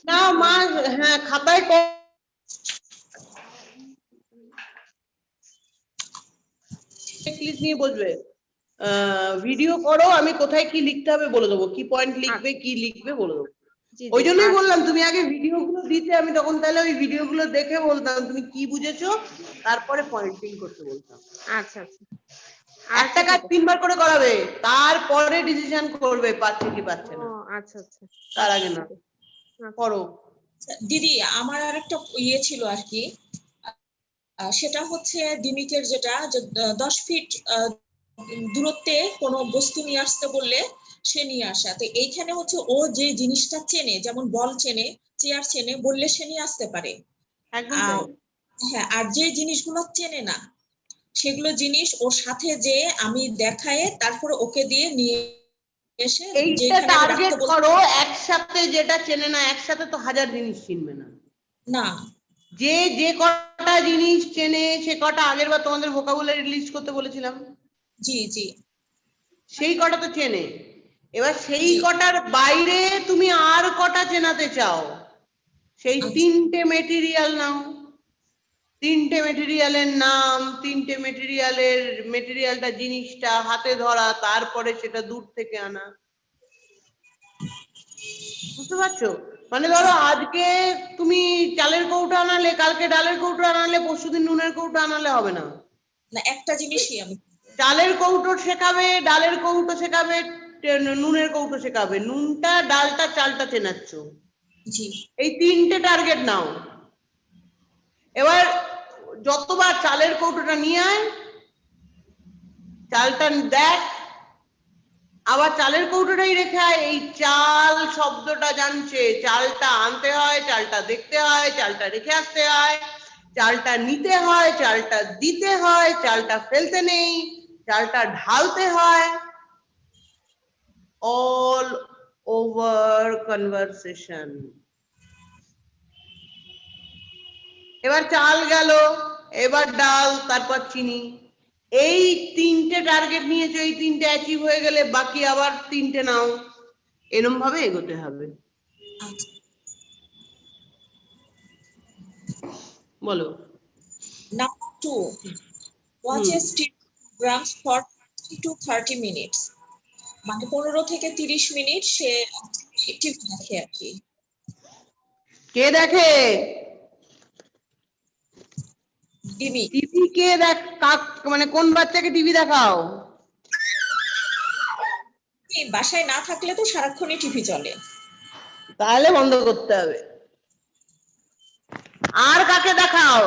না মা, হ্যাঁ খাতায় চেকলিস্ট নিয়ে বসবে, ভিডিও করো, আমি কোথায় কি লিখতে হবে বলে দেবো, কি পয়েন্ট লিখবে কি লিখবে বলে দেবো। জি ওই জি জন্যই বললাম তুমি আগে ভিডিও গুলো দিতে, আমি তখন তাহলে ওই ভিডিও গুলো দেখে বলতাম তুমি কি বুঝেছো, তারপরে পয়েন্টিং করতে বলতাম। আচ্ছা আচ্ছা একটা কাজ 3 বার করে করাবে, তারপরে ডিসিশন করবে পাচ্ছে কি পাচ্ছে ও না, আচ্ছা আচ্ছা তার আগে না। করো। দিদি আমার আর একটা ইয়ে ছিল আর কি, সেটা হচ্ছে ডিমিকের যেটা 10 ফিট দূরত্বে কোনো বস্তু নিয়ে আসতে বললে সে নিয়ে আসা। তো এইখানে হচ্ছে ও যে জিনিসটা চেনে, যেমন বল চেনে, চেয়ার চেনে, বললে সে নিয়ে আসতে পারে। একদম তাই। হ্যাঁ, আর যে জিনিসগুলো চেনে না সেগুলো জিনিস ওর সাথে যে আমি দেখায় তারপরে ওকে দিয়ে নিয়ে এসে এইটা টার্গেট করো, একসাথে যেটা চেনে না, একসাথে তো 1000 জিনিস চিনবে না। না, যে কটা জিনিস চেনে সে কটা আগের বার তোমাদের ভোকাবুলারি লিস্ট করতে বলেছিলাম, জি জি সেই কটা তো চেনে। এবার সেই কটার বাইরে তুমি আর কটা চেনাতে চাও, সেই 3টে মেটেরিয়াল নাও, 3টে মেটেরিয়ালের নাম, 3টে মেটেরিয়ালটা জিনিসটা হাতে ধরা, তারপরে সেটা দূর থেকে আনা। বুঝতে পারছো? মানে ধরো আজকে তুমি চালের কৌটো আনালে, কালকে ডালের কৌটো আনালে, পরশুদিন নুনের কৌটো আনালে হবে না। না, একটা জিনিসই আমি চালের কৌটো শেখাবে, ডালের কৌটো শেখাবে, নুনের কৌটো শেখাবে, নুনটা ডালটা চালটা চেনাচ্ছ, জি এই 3টে টার্গেট নাও। এবার যতবার চালের কৌটোটা নিয়ে আয়, চালটা দেখ, আবার চালের কৌটোটাই রেখে আয়, এই চাল শব্দটা জানছে, চালটা আনতে হয়, চালটা দেখতে হয়, চালটা রেখে আসতে হয়, চালটা নিতে হয়, চালটা দিতে হয়, চালটা ফেলতে নেই, চালটা ঢালতে হয়। All over conversation. এবার চাল গেল, এবার ডাল, তারপর চিনি, এই 3টে টার্গেট নিয়েছো, এই 3টে অ্যাচিভ হয়ে গেলে বাকি আবার 3টে নাও, এরম ভাবে এগোতে হবে। বলো। Number 2, watch a stream programs for 20 to 30 minutes. মানে 15 থেকে 30 মিনিট সে টিভি দেখে আর কি। কে দেখে? টিভি টিভি কে দেখ, মানে কোন বাচ্চাকে টিভি দেখাও? বাসায় না থাকলে তো সারাক্ষণই টিভি চলে। তাহলে বন্ধ করতে হবে। আর কাকে দেখাও?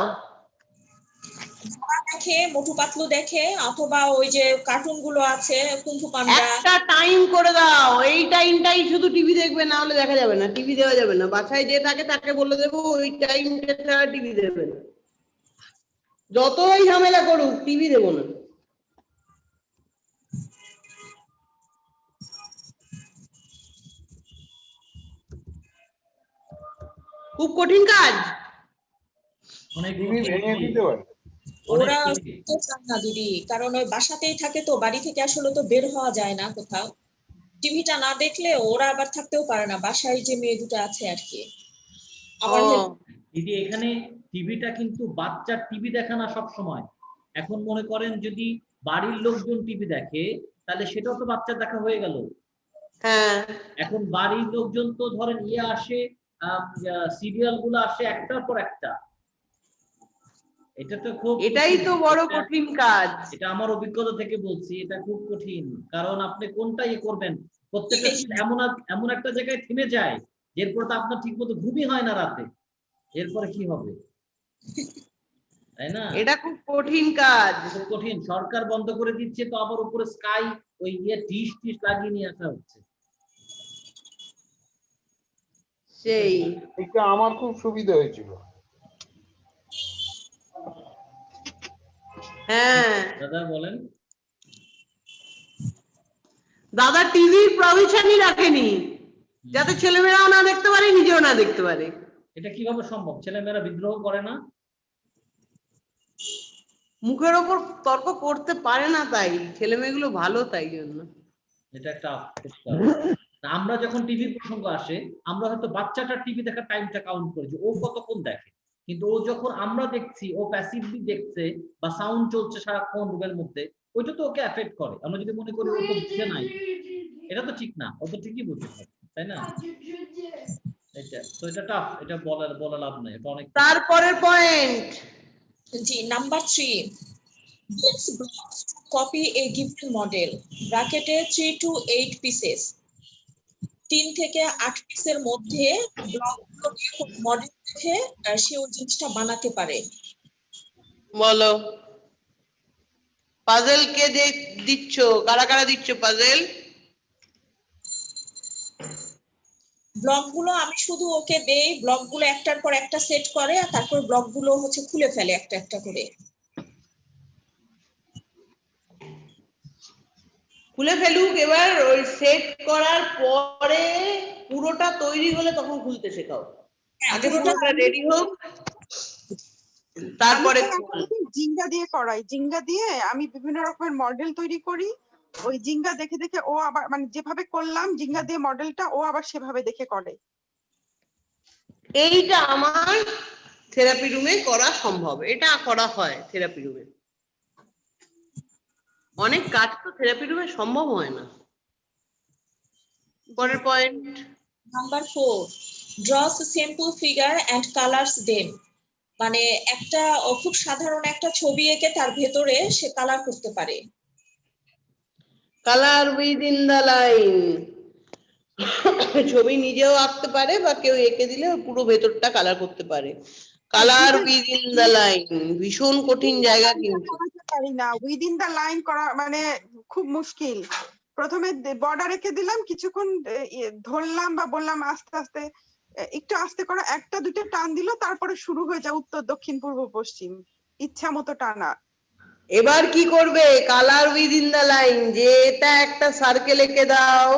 দেখে, মোটু পাতলু দেখে, অথবা ওই যে কার্টুন গুলো আছে কুংফু পান্ডা। একটা টাইম করে দাও, এই টাইমটাই শুধু টিভি দেখবে, না হলে দেখা যাবে না, টিভি দেওয়া যাবে না। বাসায় যে থাকে তাকে বলে দেবো ওই টাইমটা ছাড়া টিভি দেবে না, যতই ঝামেলা করুক টিভি দেবো না। খুব কঠিন কাজ। অনেক ওরা চান না দিদি, কারণ ওই বাসাতেই থাকে তো, বাড়ি থেকে আসলে তো বের হওয়া যায় না কোথাও। টিভিটা না দেখলে ওরা আবার থাকতেও পারে না, বাসায় যে মেয়ে দুটো আছে আর কি। আবার দিদি এখানে টিভিটা কিন্তু বাচ্চার টিভি দেখা না সব সময়। এখন মনে করেন যদি বাড়ির লোকজন টিভি দেখে তাহলে সেটাও তো বাচ্চার দেখা হয়ে গেল। হ্যাঁ, এখন বাড়ির লোকজন তো ধরেন আসে, সিরিয়াল গুলো আসে একটার পর একটা। এটা তো খুব, এটাই তো বড় কঠিন কাজ। এটা আমার অভিজ্ঞতা থেকে বলছি, এটা খুব কঠিন। কারণ আপনি কোনটা করবেন, প্রত্যেকটা এমন একটা জায়গায় থেমে যায়, এরপর তো আপনার ঠিক মতো ঘুমই হয় না রাতে, এরপরে কি হবে, তাই না? এটা খুব কঠিন কাজ। খুব কঠিন। সরকার বন্ধ করে দিচ্ছে, তো আবার উপরে স্কাই ওই ডিশ লাগিয়ে নিয়ে আসা হচ্ছে। সেই এটা আমার খুব সুবিধা হয়েছিল। হ্যাঁ দাদা বলেন। দাদা টিভির প্রভিশনই রাখেনি যাতে ছেলেমেয়েরাও না দেখতে পারে, নিজেও না দেখতে পারে। এটা কিভাবে সম্ভব? ছেলেমেয়েরা বিদ্রোহ করে না? মুখের ওপর তর্ক করতে পারে না, তাই ছেলে মেয়েগুলো ভালো তাই জন্য। এটা একটা আমরা যখন টিভির প্রসঙ্গ আসে আমরা হয়তো বাচ্চাটার টিভি দেখার টাইমটা কাউন্ট করি যে ও কতক্ষণ দেখে, কিন্তু ও যখন আমরা দেখছি ও প্যাসিভলি দেখছে বা সাউন্ড চলছে সারাক্ষণ রুমের মধ্যে, ওইটা তো ওকে এফেক্ট করে। আমরা যদি মনে করি ও তো বুঝে নাই, এটা তো ঠিক না, ও তো ঠিকই বুঝে, তাই না? এটা টাফ, এটা বলা লাভ নাই, এটা অনেক। তারপরের point G, number 3, builds blocks to copy a given model, ব্র্যাকেটে 3 to 8 pieces, 3 থেকে 8 পিসের মধ্যে ব্লকগুলো দিয়ে মডেল দেখে সে ওই জিনিসটা বানাতে পারে। বলো, পাজেল কে দিচ্ছ? কারা কারা দিচ্ছ পাজেল? ব্লকগুলো আমি শুধু ওকে দেই, ব্লকগুলো একটার পর একটা সেট করে আর তারপর ব্লকগুলো হচ্ছে খুলে ফেলে একটা একটা করে। খুলে ফেলুক, এবার ওই সেট করার পরে পুরোটা তৈরি হলে তখন খুলতে শেখাও। আগে পুরোটা রেডি হোক, তারপরে জিঙ্গা দিয়ে করাই, জিঙ্গা দিয়ে আমি বিভিন্ন রকমের মডেল তৈরি করি, ওই জিঙ্গা দেখে দেখে ও আবার মানে যেভাবে করলাম জিঙ্গা দিয়ে মডেলটা ও আবার সেভাবে দেখে করে। এইটা আমার থেরাপি রুমে করা সম্ভব, এটা করা হয় থেরাপি রুমে। অনেক কাজ তো থেরাপি রুমে সম্ভব হয় না। পরের point number 4, draws a simple figure and colors them, মানে একটা খুব সাধারণ একটা ছবি এঁকে তার ভেতরে সে কালার করতে পারে। কালার উইদিন দ্য লাইন, ছবি নিজেও আঁকতে পারে বা কেউ এঁকে দিলে পুরো ভেতরটা কালার করতে পারে। কালার উইদিন দ্য লাইন ভীষণ কঠিন জায়গা, কিন্তু পারি না, উইদিন দ্য লাইন করা মানে খুব মুশকিল। প্রথমে বর্ডার রেখে দিলাম, কিছুক্ষণ ধরলাম বা বললাম আস্তে আস্তে একটু আস্তে করো, একটা দুটো টান দিল, তারপরে শুরু হয়ে যায় উত্তর দক্ষিণ পূর্ব পশ্চিম, ইচ্ছা মতো টানা। এবার কি করবে? কালার উইদিন দ্য লাইন, যে এটা একটা সার্কেল এঁকে দাও,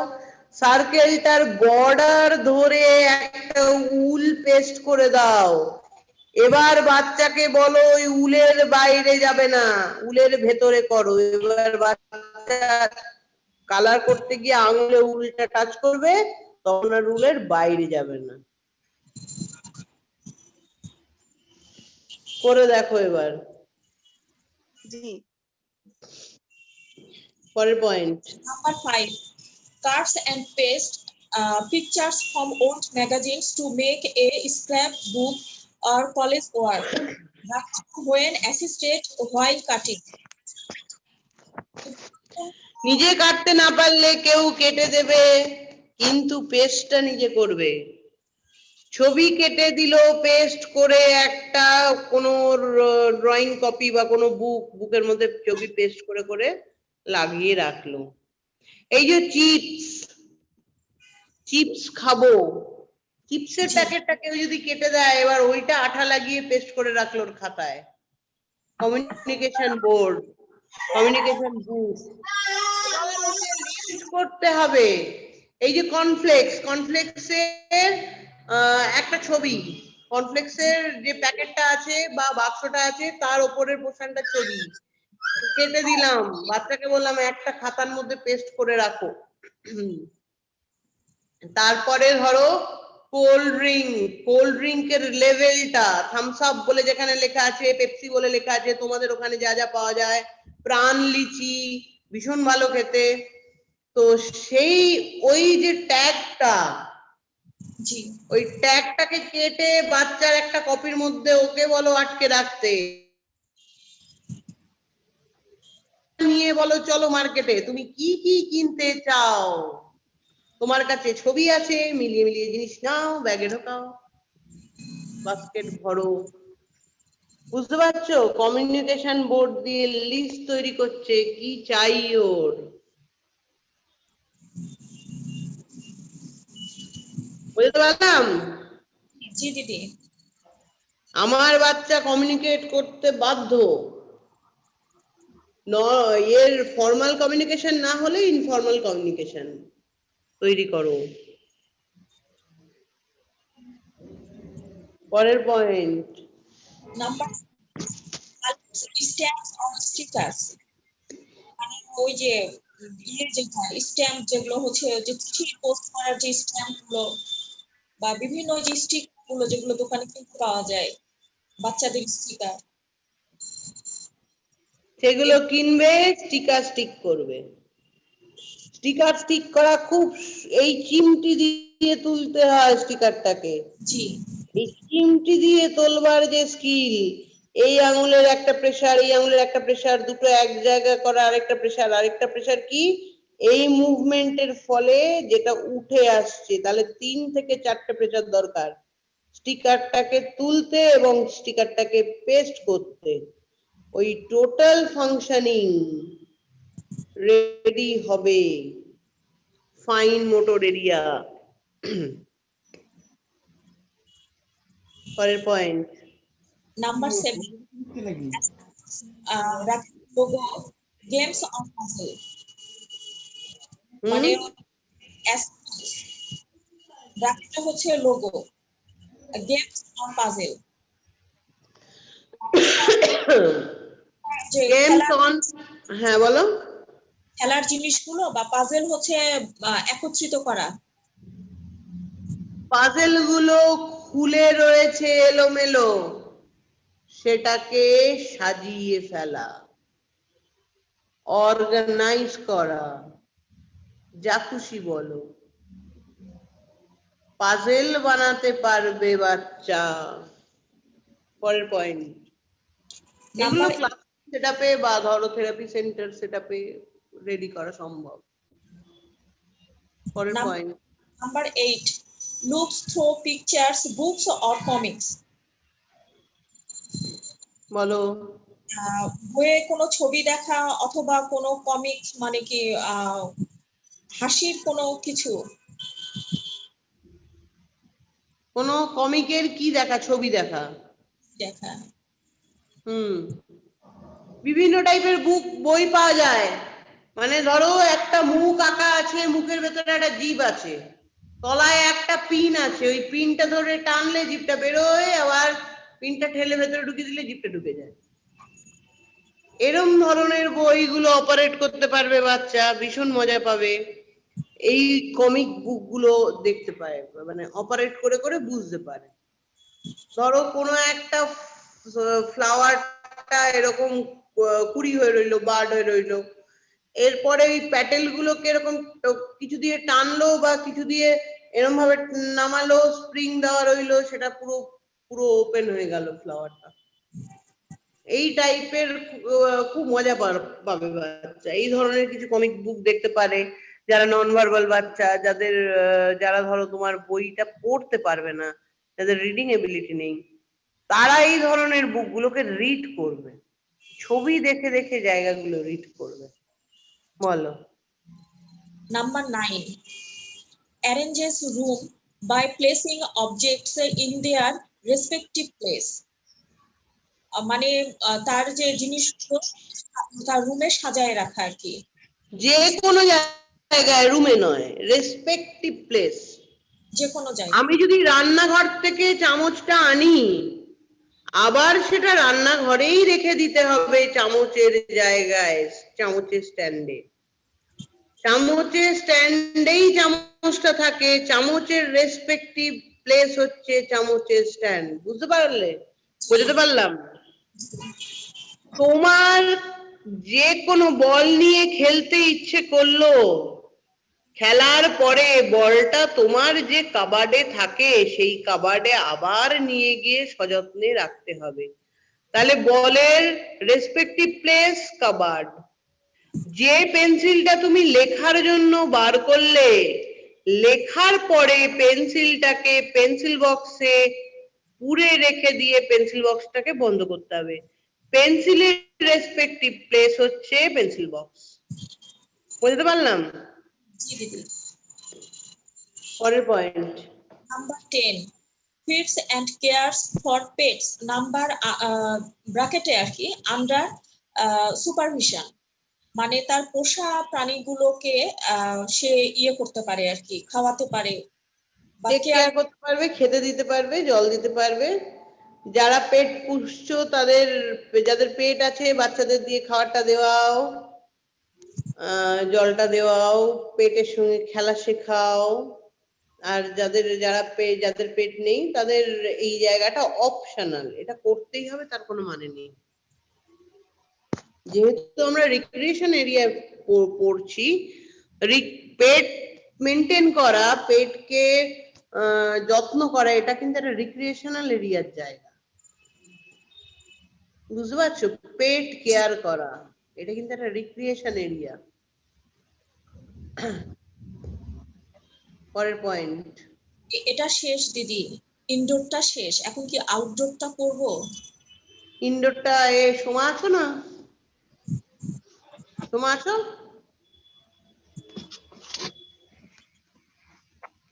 সার্কেলটার বর্ডার ধরে একটা উল পেস্ট করে দাও। এবার বাচ্চাকে বলো ওই উলের বাইরে যাবে না, উলের ভেতরে করো। এবার বাচ্চা কালার করতে গিয়ে আঙুলে উলটা টাচ করবে, তখন আর উলের বাইরে যাবে না। করে দেখো এবার। জি, পরের point number 5, carves and paste pictures from old magazines to make a scrapbook or college work, when assisted while cutting. নিজে কাটতে না পারলে কেউ কেটে দেবে, কিন্তু পেস্টটা নিজে করবে। ছবি কেটে দিল পেস্ট করে, একটা কোনো ড্রয়িং কপি বা কোনো বুকের মধ্যে ছবি পেস্ট করে করে লাগিয়ে রাখলো। এই যে চিপস খাবো, চিপসের প্যাকেটটা কেউ যদি কেটে দেয়, এবার ওইটা আঠা লাগিয়ে পেস্ট করে রাখলো ওর খাতায়। কমিউনিকেশন বোর্ড, কমিউনিকেশন বুক করতে হবে। এই যে কর্নফ্লেক্সের একটা ছবি, কর্নফ্লেক্সের যে প্যাকেটটা আছে বা বাক্সটা আছে তার উপরের পোর্শনটা ছবি কেটে দিলাম, বাচ্চাকে বললাম একটা খাতার মধ্যে পেস্ট করে রাখো। তারপরে ধরো কোল্ড ড্রিঙ্কের লেভেলটা, থামস আপ বলে যেখানে লেখা আছে, পেপসি বলে লেখা আছে, তোমাদের ওখানে যা যা পাওয়া যায়, প্রাণ লিচি ভীষণ ভালো খেতে, তো সেই ওই যে ট্যাগটা, জি, ওই ট্যাগটাকে কেটে বাচ্চার একটা কপির মধ্যে ওকে বলো আটকে রাখতে, নিয়ে বলো চলো মার্কেটে, তুমি কি কি কিনতে চাও, তোমার কাছে ছবি আছে, মিলিয়ে মিলিয়ে জিনিস নাও, ব্যাগে ঢোকাও, বাস্কেট ভরো। বুঝতে পারছো? কমিউনিকেশন বোর্ড দিয়ে লিস্ট তৈরি করছে কি চাই ওর। বুঝতে পারলাম? জি দিদি। আমার বাচ্চা কমিউনিকেট করতে বাধ্য, এর ফর্মাল কমিউনিকেশন না হলে ইনফর্মাল কমিউনিকেশন তৈরি করো। পরের point number stamps or stickers, মানে ওই যে যেটা স্ট্যাম্প যেগুলো হচ্ছে যে চিঠি পোস্ট করার যে স্ট্যাম্প গুলো বা বিভিন্ন যে স্টিক গুলো যেগুলো দোকানে কিনতে পাওয়া যায়, বাচ্চাদের স্টিকার। সেগুলো কিনবে, স্টিকার স্টিক করবে। স্টিকার স্টিক করা খুব এই চিমটি দিয়ে তুলতে হয় স্টিকারটাকে। জি, এই চিমটি দিয়ে তোলবার যে স্কিল, এই আঙুলের একটা প্রেসার, এই আঙুলের একটা প্রেসার, দুটো এক জায়গা করা, আরেকটা প্রেসার কি, এই মুভমেন্টের ফলে যেটা উঠে আসছে, তাহলে 3 থেকে 4টে প্রেসার দরকার স্টিকারটাকে তুলতে এবং স্টিকারটাকে পেস্ট করতে। ওই টোটাল ফাংশনিং রেডি হবে ফাইন মোটর এরিয়া। পরের point. Number 7, logo games on puzzle, মানে ব্র্যাকেটে হচ্ছে লোগো, গেমস অন পাজল, যে গেমস অন, হ্যাঁ বলো। খেলার জিনিসগুলো বা পাজল হচ্ছে একত্রিত করা। পাজেল গুলো খুলে রয়েছে এলোমেলো, সেটাকে সাজিয়ে ফেলা, অর্গানাইজ করা, যা খুশি বলো। পাজেল বানাতে পারবে বাচ্চা। পরের পয়েন্ট। এগুলো নাম্বার ক্লাস সেটআপে বা ধরো থেরাপি সেন্টার সেটআপে রেডি করা সম্ভব। পরের point. Number 8, looks through pictures, books or comics, বলো। বইয়ে কোনো ছবি দেখা অথবা কোনো কমিক্স, মানে কি হাসির কোনো কিছু। কোনো কমিকের কি দেখা? ছবি দেখা। দেখা। বিভিন্ন টাইপের বই পাওয়া যায়। মানে ধরো একটা মুখ আঁকা আছে, মুখের ভেতরে একটা জিভ আছে, তলায় একটা পিন আছে, ওই পিনটা ধরে টানলে জিভটা বেরোয়, আবার পিনটা ঠেলে ভেতরে ঢুকিয়ে দিলে জিভটা ঢুকে যায়। এরম ধরনের বইগুলো অপারেট করতে পারবে বাচ্চা, ভীষণ মজা পাবে। এই কমিক বুক গুলো দেখতে পায়, মানে অপারেট করে করে বুঝতে পারে। ধরো কোনো একটা ফ্লাওয়ারটা এরকম কুড়ি হয়ে রইলো, বার্ড হয়ে রইলো, এরপরে ওই প্যাটেল গুলোকে এরকম কিছু দিয়ে টানলো বা কিছু দিয়ে এরকম ভাবে নামালো, স্প্রিং দেওয়া রইলো, সেটা পুরো পুরো ওপেন হয়ে গেল ফ্লাওয়ারটা। এই টাইপের খুব মজা পাবে বাচ্চা। এই ধরনের কিছু কমিক বুক দেখতে পারে। যারা নন ভার্বাল বাচ্চা, যারা ধরো তোমার বইটা পড়তে পারবে না, যাদের রিডিং এবিলিটি নেই, তারা এই ধরনের বুকগুলোকে রিড করবে, ছবি দেখে দেখে জায়গাগুলো রিড করবে। বলো। Number 9, arranges room by placing objects in their respective place, মানে তার যে জিনিসগুলো তার রুমে সাজায় রাখা আর কি। যে কোনো জায়গায়, রুমে নয়, রেসপেক্টিভ প্লেস। যে কোনো জায়গায়। আমি যদি রান্নাঘর থেকে চামচটা আনি, আবার সেটা রান্নাঘরেই রেখে দিতে হবে চামচের জায়গায়, চামচের স্ট্যান্ডে। চামচের স্ট্যান্ডেই চামচটা থাকে, চামচের রেসপেক্টিভ প্লেস হচ্ছে চামচের স্ট্যান্ড। বুঝতে পারলে? বোঝাতে পারলাম? তোমার যে কোনো বল নিয়ে খেলতে ইচ্ছে করলো, খেলার পরে বলটা তোমার যে কাবার্ডে থাকে, সেই কাবার্ডে আবার নিয়ে গিয়ে সযত্নে রাখতে হবে। তাহলে বলের রেসপেক্টিভ প্লেস কাবার্ড। যে পেন্সিলটা তুমি লেখার জন্য বার করলে, লেখার পরে পেন্সিলটাকে পেন্সিল বক্সে পুরে রেখে দিয়ে পেন্সিল বক্সটাকে বন্ধ করতে হবে। পেন্সিলের রেসপেক্টিভ প্লেস হচ্ছে পেন্সিল বক্স। বুঝতে পারলাম? জি দিদি। পরের point. Number 10, feeds and cares for pets, number ব্র্যাকেটে আর কি, আন্ডার সুপারভিশন, মানে তার পোষা প্রাণীগুলোকে সে ইয়ে করতে পারে আর কি, খাওয়াতে পারে বা টেক কেয়ার করতে পারবে, খেতে দিতে পারবে, জল দিতে পারবে, যারা পেট পুষছো তাদের, যাদের পেট আছে বাচ্চাদের দিয়ে খাবারটা দেওয়াও, জলটা দেওয়াও, পেটের সঙ্গে খেলা শেখাও। আর যাদের পেট নেই তাদের এই জায়গাটা অপশনাল, এটা করতেই হবে তার কোনো মানে নেই। যেহেতু আমরা রিক্রিয়েশন এরিয়া পড়ছি, পেট মেনটেন করা, পেটকে যত্ন করা, এটা কিন্তু একটা রিক্রিয়েশনাল এরিয়ার জায়গা, বুঝতে পারছো? পেট কেয়ার করা এটা কিন্তু একটা রিক্রিয়েশন এরিয়া। পরের পয়েন্ট। এটা শেষ দিদি, ইনডোরটা শেষ, এখন কি আউটডোরটা করব? ইনডোরটা সোমা আছো না? সোমা আছো?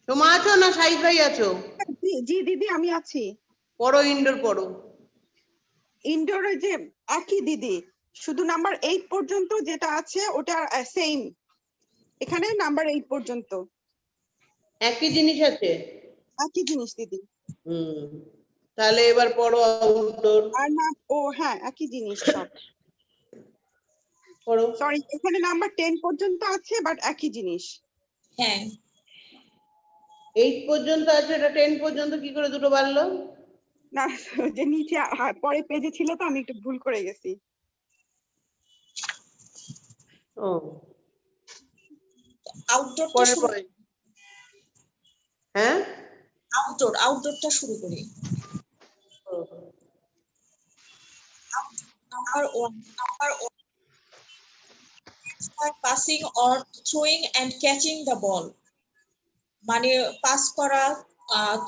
সোমা আছো না সাইদ ভাই আছো? জি দিদি আমি আছি। পড়ো, ইনডোর পড়ো। ইনডোরে যে একই দিদি, শুধু নাম্বার 8 পর্যন্ত যেটা আছে ওটা সেম, এখানে নাম্বার 8 পর্যন্ত একই জিনিস আছে, একই জিনিস দিদি। তাহলে এবার পড়ো আউটডোর। আর না, ও হ্যাঁ একই জিনিস সব। পড়ো। সরি, এখানে নাম্বার 10 পর্যন্ত আছে বাট একই জিনিস। হ্যাঁ 8 পর্যন্ত আছে, এটা 10 পর্যন্ত কি করে দুটো বাড়লো? না যে নিচে পরে পেজে ছিল তো আমি একটু ভুল করে গেছি। ও আউটডোরটা পরের শুরু, পয়েন্ট। হ্যাঁ আউটডোরটা শুরু করি। Number one, passing or throwing and catching the ball. মানে পাস করা,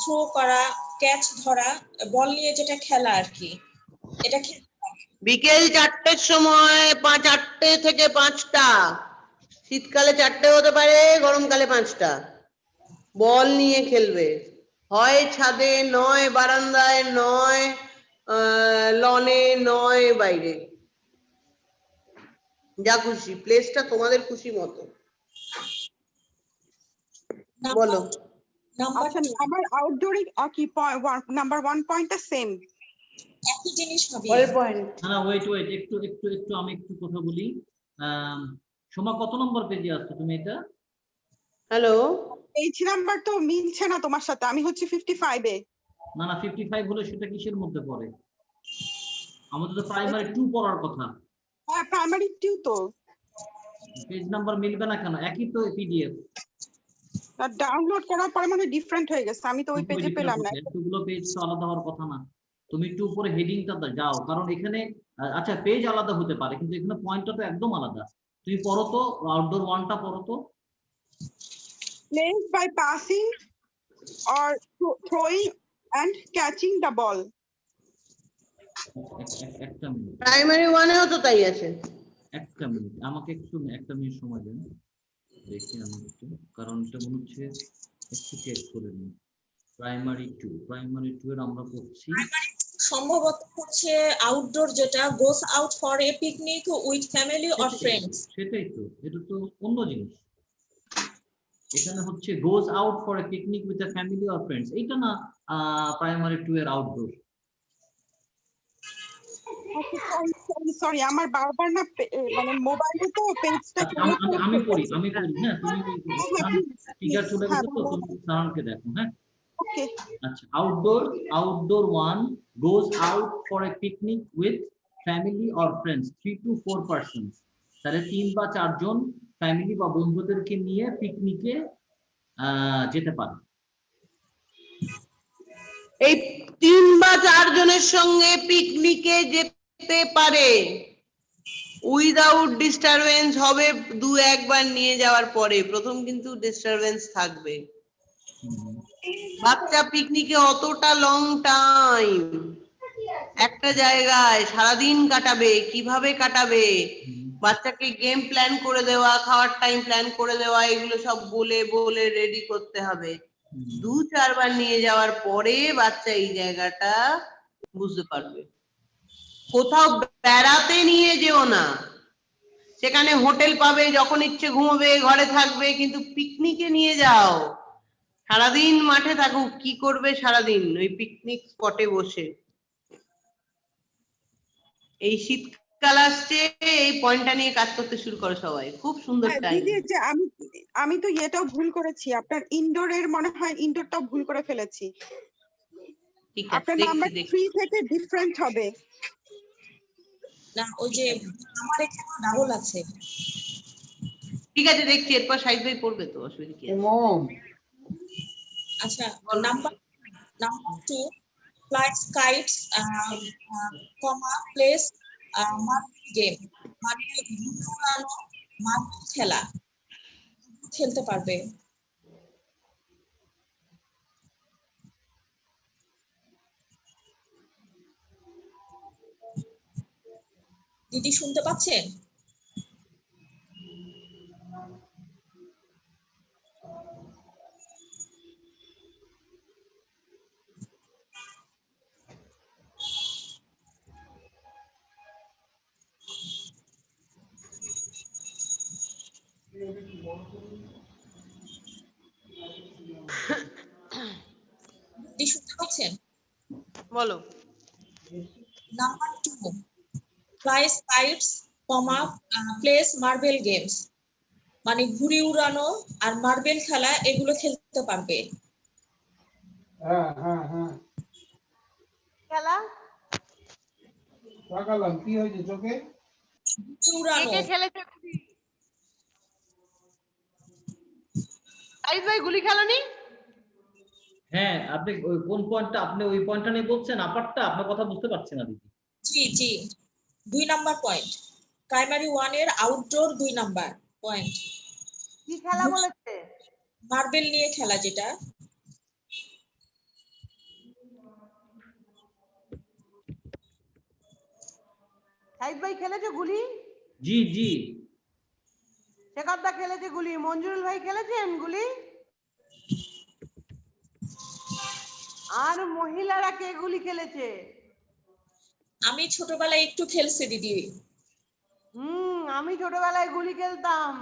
থ্রো করা, ক্যাচ ধরা, বল নিয়ে যেটা খেলা আর কি, এটা বিকেল 4টের সময়, 4টে থেকে 5টা, শীতকালে 4টে হতে পারে, গরমকালে 5টা, বল নিয়ে খেলবে। হয় ছাদে, নয় বারান্দায়, নয় লনে, নয় বাইরে, যা খুশি, প্লেসটা তোমাদের খুশি মতো। বলো। আচ্ছা আমার আউটডোরে একই নাম্বার 1 পয়েন্টটা সেম, একই জিনিস হবে। পরের পয়েন্ট। না ওয়েট একটু আমি একটু কথা বলি। সোমা কত নম্বর পেজে আসছো তুমি? এটা হ্যালো, পেজ নাম্বার তো মিলছে না তোমার সাথে, আমি হচ্ছে 55 এ। না 55 হলে সেটা কিসের মধ্যে পড়ে? আমাদের তো প্রাইমারি 2 পড়ার কথা। হ্যাঁ প্রাইমারি 2 তো। পেজ নাম্বার মিলবে না কেন? একই তো পিডিএফ। ডাউনলোড করার পরে মানে ডিফারেন্ট হয়ে গেছে, আমি তো ওই পেজে পেলাম না। এতগুলো পেজ তো আলাদা হওয়ার কথা না। তুমি একটু উপরে হেডিংটা যাও, কারণ এখানে আচ্ছা পেজ আলাদা হতে পারে কিন্তু এখানে পয়েন্টটা তো একদম আলাদা। তুমি পড়ো তো আউটডোর 1টা পড়ো তো। Plays by passing or throwing and catching the ball. একটা মিনিট, প্রাইমারি 1এও তো তাই আছে। একটা মিনিট আমাকে একটু একটা মিনিট সময় দেন, দেখি আমি একটু, কারণ এটা মনে হচ্ছে একটু চেক করে নিই। প্রাইমারি 2 এর আমরা পড়ছি সম্ভবত হচ্ছে আউটডোর, যেটা goes out for a picnic with family or friends. সেটাই তো, এটা তো অন্য জিনিস। এখানে হচ্ছে goes out for a picnic with a family or friends, এইটা না প্রাইমারি 2 এর আউটডোর। সরি আমার বারবার না মানে মোবাইলে তো পেজটা আমি পড়ি হ্যাঁ, তুমি টিচার চলে গেছে তো, তুমি সারানকে দেখো। হ্যাঁ ওকে। আচ্ছা, outdoor 1 goes out for a picnic with family or friends 3 to 4 persons। তাহলে 3 বা 4 জন ফ্যামিলি বা বন্ধুদেরকে নিয়ে পিকনিকে যেতে পারে। এই 3 বা 4 জনের সঙ্গে পিকনিকে যেতে পারে, উইদাউট ডিস্টারবেন্স হবে 2-1 বার নিয়ে যাওয়ার পরে। প্রথম কিন্তু ডিস্টারবেন্স থাকবে। বাচ্চা পিকনিকে অতটা লং টাইম একটা জায়গায় সারাদিন কাটাবে, কিভাবে কাটাবে, বাচ্চাকে গেম প্ল্যান করে দেওয়া, খাওয়ার টাইম প্ল্যান করে দেওয়া, এগুলো সব বলে রেডি করতে হবে। 2-4 বার নিয়ে যাওয়ার পরে বাচ্চা এই জায়গাটা বুঝতে পারবে। কোথাও বেড়াতে নিয়ে যেও না, সেখানে হোটেল পাবে, যখন ইচ্ছে ঘুমোবে, ঘরে থাকবে, কিন্তু পিকনিকে নিয়ে যাও। সারাদিন মাঠে থাকুক, কি করবে সারাদিন ওই পিকনিক স্পটে বসে, এই শীতকাল আসছে, এই পয়েন্টটা নিয়ে কাজ করতে শুরু করো সবাই, খুব সুন্দর হ্যাঁ, টাইম। দিদি যে আমি তো এটাও ভুল করেছি, আপনার ইনডোরের মনে হয় ইনডোরটাও ভুল করে ফেলেছি। ঠিক আছে, আপনার দেখছি নাম্বার দেখছি। 3 থেকে ডিফারেন্ট হবে। না ওই যে আমার এখানে ডাবল আছে। ঠিক আছে দেখছি, এরপর সাইজ ভাই পড়বে তো, অসুবিধা কি আছে? মম আচ্ছা, number 2 flies kites comma plays marble game, মানে উড়ানো মার্বেল খেলা খেলতে পারবে। দিদি শুনতে পাচ্ছেন? দিদি শুনতে পাচ্ছেন? বলো। Number 2 flies kites comma plays marble games, মানে ঘুড়ি উড়ানো আর মার্বেল খেলা এগুলো খেলতে পারবে। হ্যাঁ হ্যাঁ হ্যাঁ, খেলা তাকালাম, কি হয়েছে চোখে? ঘুড়ি উড়ানো। কে খেলেছে? সাইজ ভাই গুলি খেলোনি? হ্যাঁ, আপনি ওই কোন পয়েন্টটা, আপনি ওই পয়েন্টটা নিয়ে বলছেন, আপারটা আপনার কথা বুঝতে পারছি না দিদি। জি জি 2 নাম্বার পয়েন্ট, প্রাইমারি 1 এর আউটডোর 2 নাম্বার পয়েন্ট। কি খেলা বলেছে? মার্বেল নিয়ে খেলা যেটা। সাইদ ভাই খেলেছে গুলি? জি জি। শেখরদা খেলেছে গুলি, মঞ্জুরুল ভাই খেলেছেন গুলি? আর মহিলারা কে গুলি খেলেছে? আমি ছোটবেলায় একটু খেলছি দিদি। আমি ছোটবেলায় গুলি খেলতাম,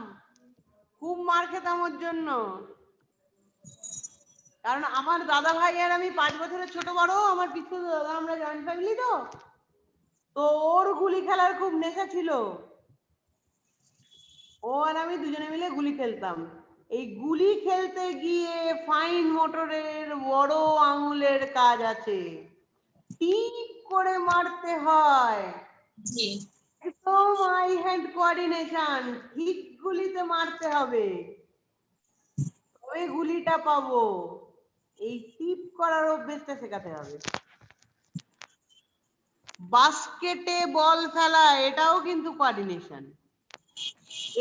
খুব মার খেতাম ওর জন্য। কারণ আমার দাদা ভাই আর আমি 5 বছরের ছোট বড়, আমার পিছু দাদা, আমরা জয়েন্ট ফ্যামিলি তো ওর গুলি খেলার খুব নেশা ছিল। ও আর আমি দুজনে মিলে গুলি খেলতাম। এই গুলি খেলতে গিয়ে ফাইন মোটরের বড় আঙুলের কাজ আছে, টিপ করে মারতে হয়, জি একদম আই হ্যান্ড কোঅর্ডিনেশন, ঠিক গুলিতে মারতে হবে, ওই গুলিটা পাবো। এই টিপ করার অভ্যেসটা শেখাতে হবে। বাস্কেটে বল ফেলা, এটাও কিন্তু কোঅর্ডিনেশন।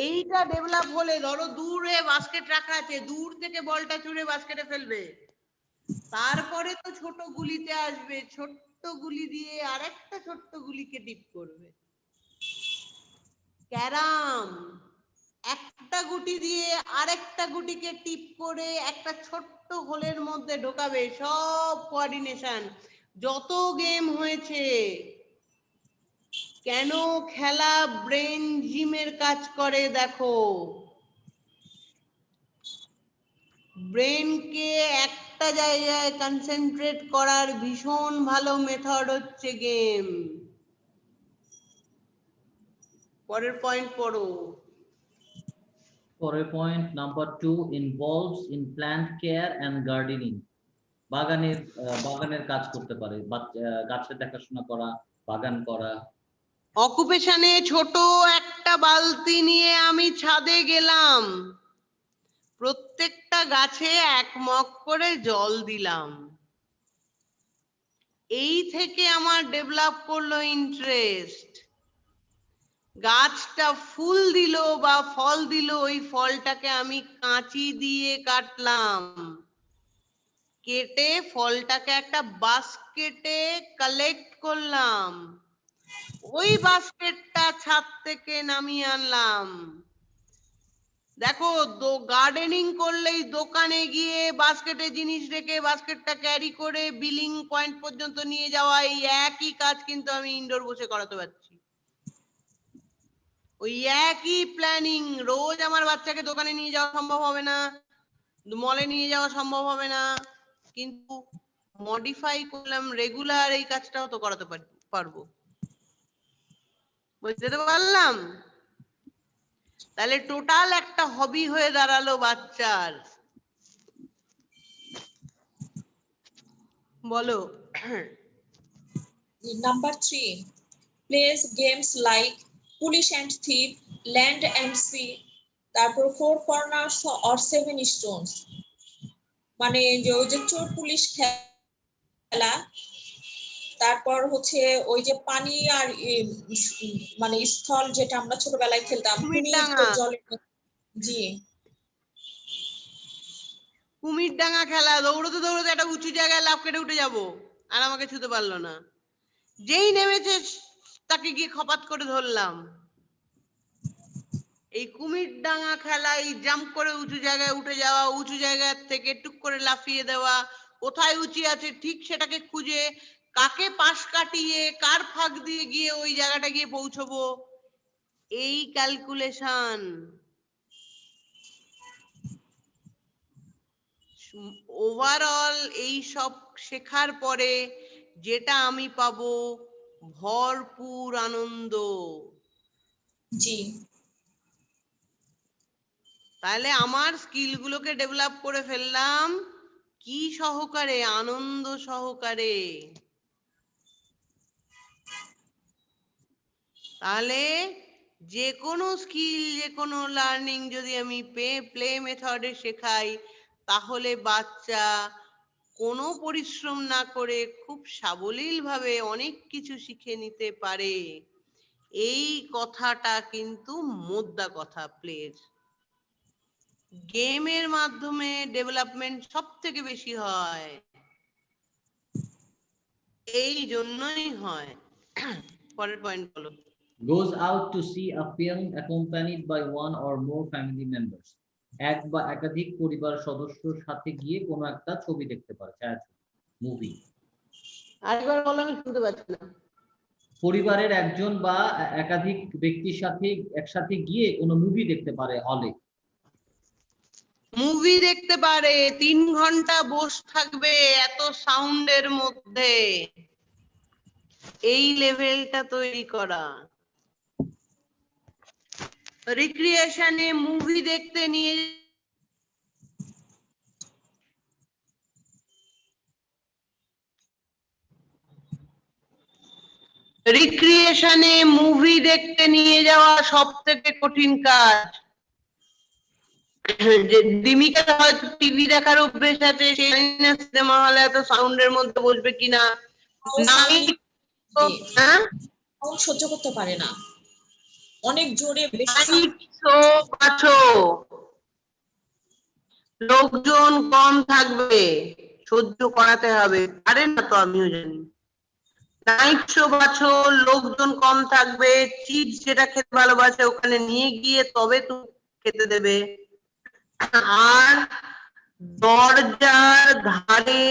এইটা ডেভেলপ হলে, ধরো দূরে বাস্কেট রাখা আছে, দূর থেকে বলটা ছুঁড়ে বাস্কেটে ফেলবে, তারপরে তো ছোট গুলিতে আসবে, ছোট্ট গুলি দিয়ে আরেকটা ছোট্ট গুলিকে টিপ করবে। ক্যারাম, একটা গুটি দিয়ে আরেকটা গুটিকে টিপ করে একটা ছোট্ট হোলের মধ্যে ঢোকাবে, সব কোঅর্ডিনেশন। যত গেম হয়েছে, কেন খেলা ব্রেন জিমের কাজ করে দেখো। ব্রেনকে একটা জায়গায় কনসেন্ট্রেট করার ভীষণ ভালো মেথড হচ্ছে গেম। পরের পয়েন্ট পড়ো। পরের point number 2 involves in plant care and gardening. বাগানের কাজ করতে পারে, গাছের দেখাশোনা করা, বাগান করা। অকুপেশনে ছোট একটা বালতি নিয়ে আমি ছাদে গেলাম, প্রত্যেকটা গাছে 1 মগ করে জল দিলাম। এই থেকে আমার ডেভেলপ করলো ইন্টারেস্ট। গাছটা ফুল দিল বা ফল দিল, ওই ফলটাকে আমি কাঁচি দিয়ে কাটলাম, কেটে ফলটাকে একটা বাস্কেটে কালেক্ট করলাম, ওই বাস্কেটটা ছাদ থেকে নামিয়ে আনলাম। দেখো, গার্ডেনিং করলেই দোকানে গিয়ে বাস্কেটে জিনিস রেখে বাস্কেটটা ক্যারি করে বিলিং পয়েন্ট পর্যন্ত নিয়ে যাওয়া, এই একই কাজ কিন্তু আমি ইনডোর বসে করাতে পারছি। ওই একই প্ল্যানিং, রোজ আমার বাচ্চাকে দোকানে নিয়ে যাওয়া সম্ভব হবে না, মলে নিয়ে যাওয়া সম্ভব হবে না, কিন্তু মডিফাই করলাম, রেগুলার এই কাজটাও তো করাতে পারবো। বুঝতে পারলাম? তাহলে টোটাল একটা হবি হয়ে দাঁড়ালো বাচ্চার। বলো। Number 3, plays games like Police and Thief, Land and Sea, তারপর Four Corners or Seven Stones, মানে যে ওই যে চোর পুলিশ খেলা, তারপর হচ্ছে ওই যে পানি আর মানে স্থল যেটা আমরা ছোটবেলায় খেলতাম, কুমিরডাঙ্গা। জলে। জি, কুমিরডাঙ্গা খেলা, দৌড়তে দৌড়তে একটা উঁচু জায়গায় লাফ কেটে উঠে যাব, আর আমাকে ছুতে পারলো না। যেই নেমেছে তাকে গিয়ে খপাত করে ধরলাম। এই কুমিরডাঙ্গা খেলা, এই জাম্প করে উঁচু জায়গায় উঠে যাওয়া, উঁচু জায়গা থেকে টুক করে লাফিয়ে দেওয়া, কোথায় উঁচু আছে ঠিক সেটাকে খুঁজে কাকে পাশ কাটিয়ে কার ফাঁক দিয়ে গিয়ে ওই জায়গাটা গিয়ে পৌঁছবো, এই ক্যালকুলেশন। ওভারঅল এই সব শেখার পরে যেটা আমি পাবো, ভরপুর আনন্দ। জি, তাহলে আমার স্কিল গুলোকে ডেভেলপ করে ফেললাম কি সহকারে? আনন্দ সহকারে। তাহলে যে কোনো স্কিল, যে কোনো লার্নিং যদি আমি প্লে মেথডে শেখাই, তাহলে বাচ্চা কোনো পরিশ্রম না করে খুব সাবলীল ভাবে অনেক কিছু শিখে নিতে পারে। এই কথাটা কিন্তু মোদ্দা কথা প্লের। গেমের মাধ্যমে ডেভেলপমেন্ট সব থেকে বেশি হয়, এই জন্যই হয়। পরের পয়েন্ট বলো। Goes out to see a film accompanied by one or more family members. এক বা একাধিক পরিবার সদস্যর সাথে গিয়ে কোনো একটা ছবি দেখতে পারে, ছায়াছবি, মুভি। আরেকবার বলো, আমি শুনতে পাচ্ছি না। পরিবারের একজন বা একাধিক ব্যক্তির সাথে একসাথে গিয়ে কোনো মুভি দেখতে পারে হলে। মুভি দেখতে পারে, 3 ঘন্টা বস থাকবে এত সাউন্ডের মধ্যে, এই লেভেলটা তৈরি করা। রিক্রিয়েশনে মুভি দেখতে নিয়ে যাওয়া সব থেকে কঠিন কাজ। যে দিমিকার হয়তো টিভি দেখার অভ্যেস আছে, সেই সিনেমা হলে এত সাউন্ডের মধ্যে বসবে কিনা। হ্যাঁ, সহ্য করতে পারে না, অনেক জোরে লোকজন কম থাকবে, সহ্য করাতে হবে। পারে না তো, আমিও জানি। নাইট শো বাছো, লোকজন কম থাকবে, চিপস যেটা খেতে ভালোবাসে ওখানে নিয়ে গিয়ে তবে তুমি খেতে দেবে। আর দরজার ধারে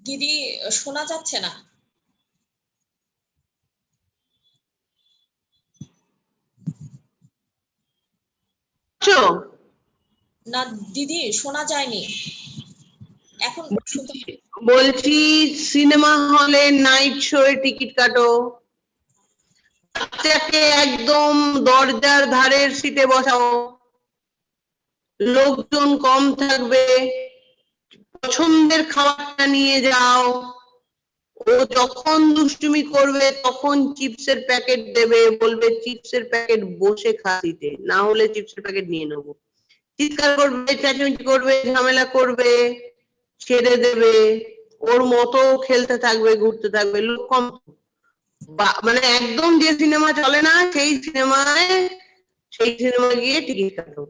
দিদি শোনা যাচ্ছে না। না দিদি শোনা যায়নি এখন। বলছি সিনেমা হলে নাইট শো এর টিকিট কাটো, বাচ্চাকে একদম দরজার ধারের সিটে বসাও, লোকজন কম থাকবে, পছন্দের খাবারটা নিয়ে যাও, ও যখন দুষ্টুমি করবে তখন চিপসের প্যাকেট দেবে, বলবে চিপসের প্যাকেট বসে খাইতে, না হলে চিপসের প্যাকেট নিয়ে নেবো। চিৎকার করবে, চেঁচামেচি করবে, ঝামেলা করবে, ছেড়ে দেবে, ওর মতো খেলতে থাকবে, ঘুরতে থাকবে। লোক কম, মানে একদম যে সিনেমা চলে না সেই সিনেমায় গিয়ে টিকিট কাটো।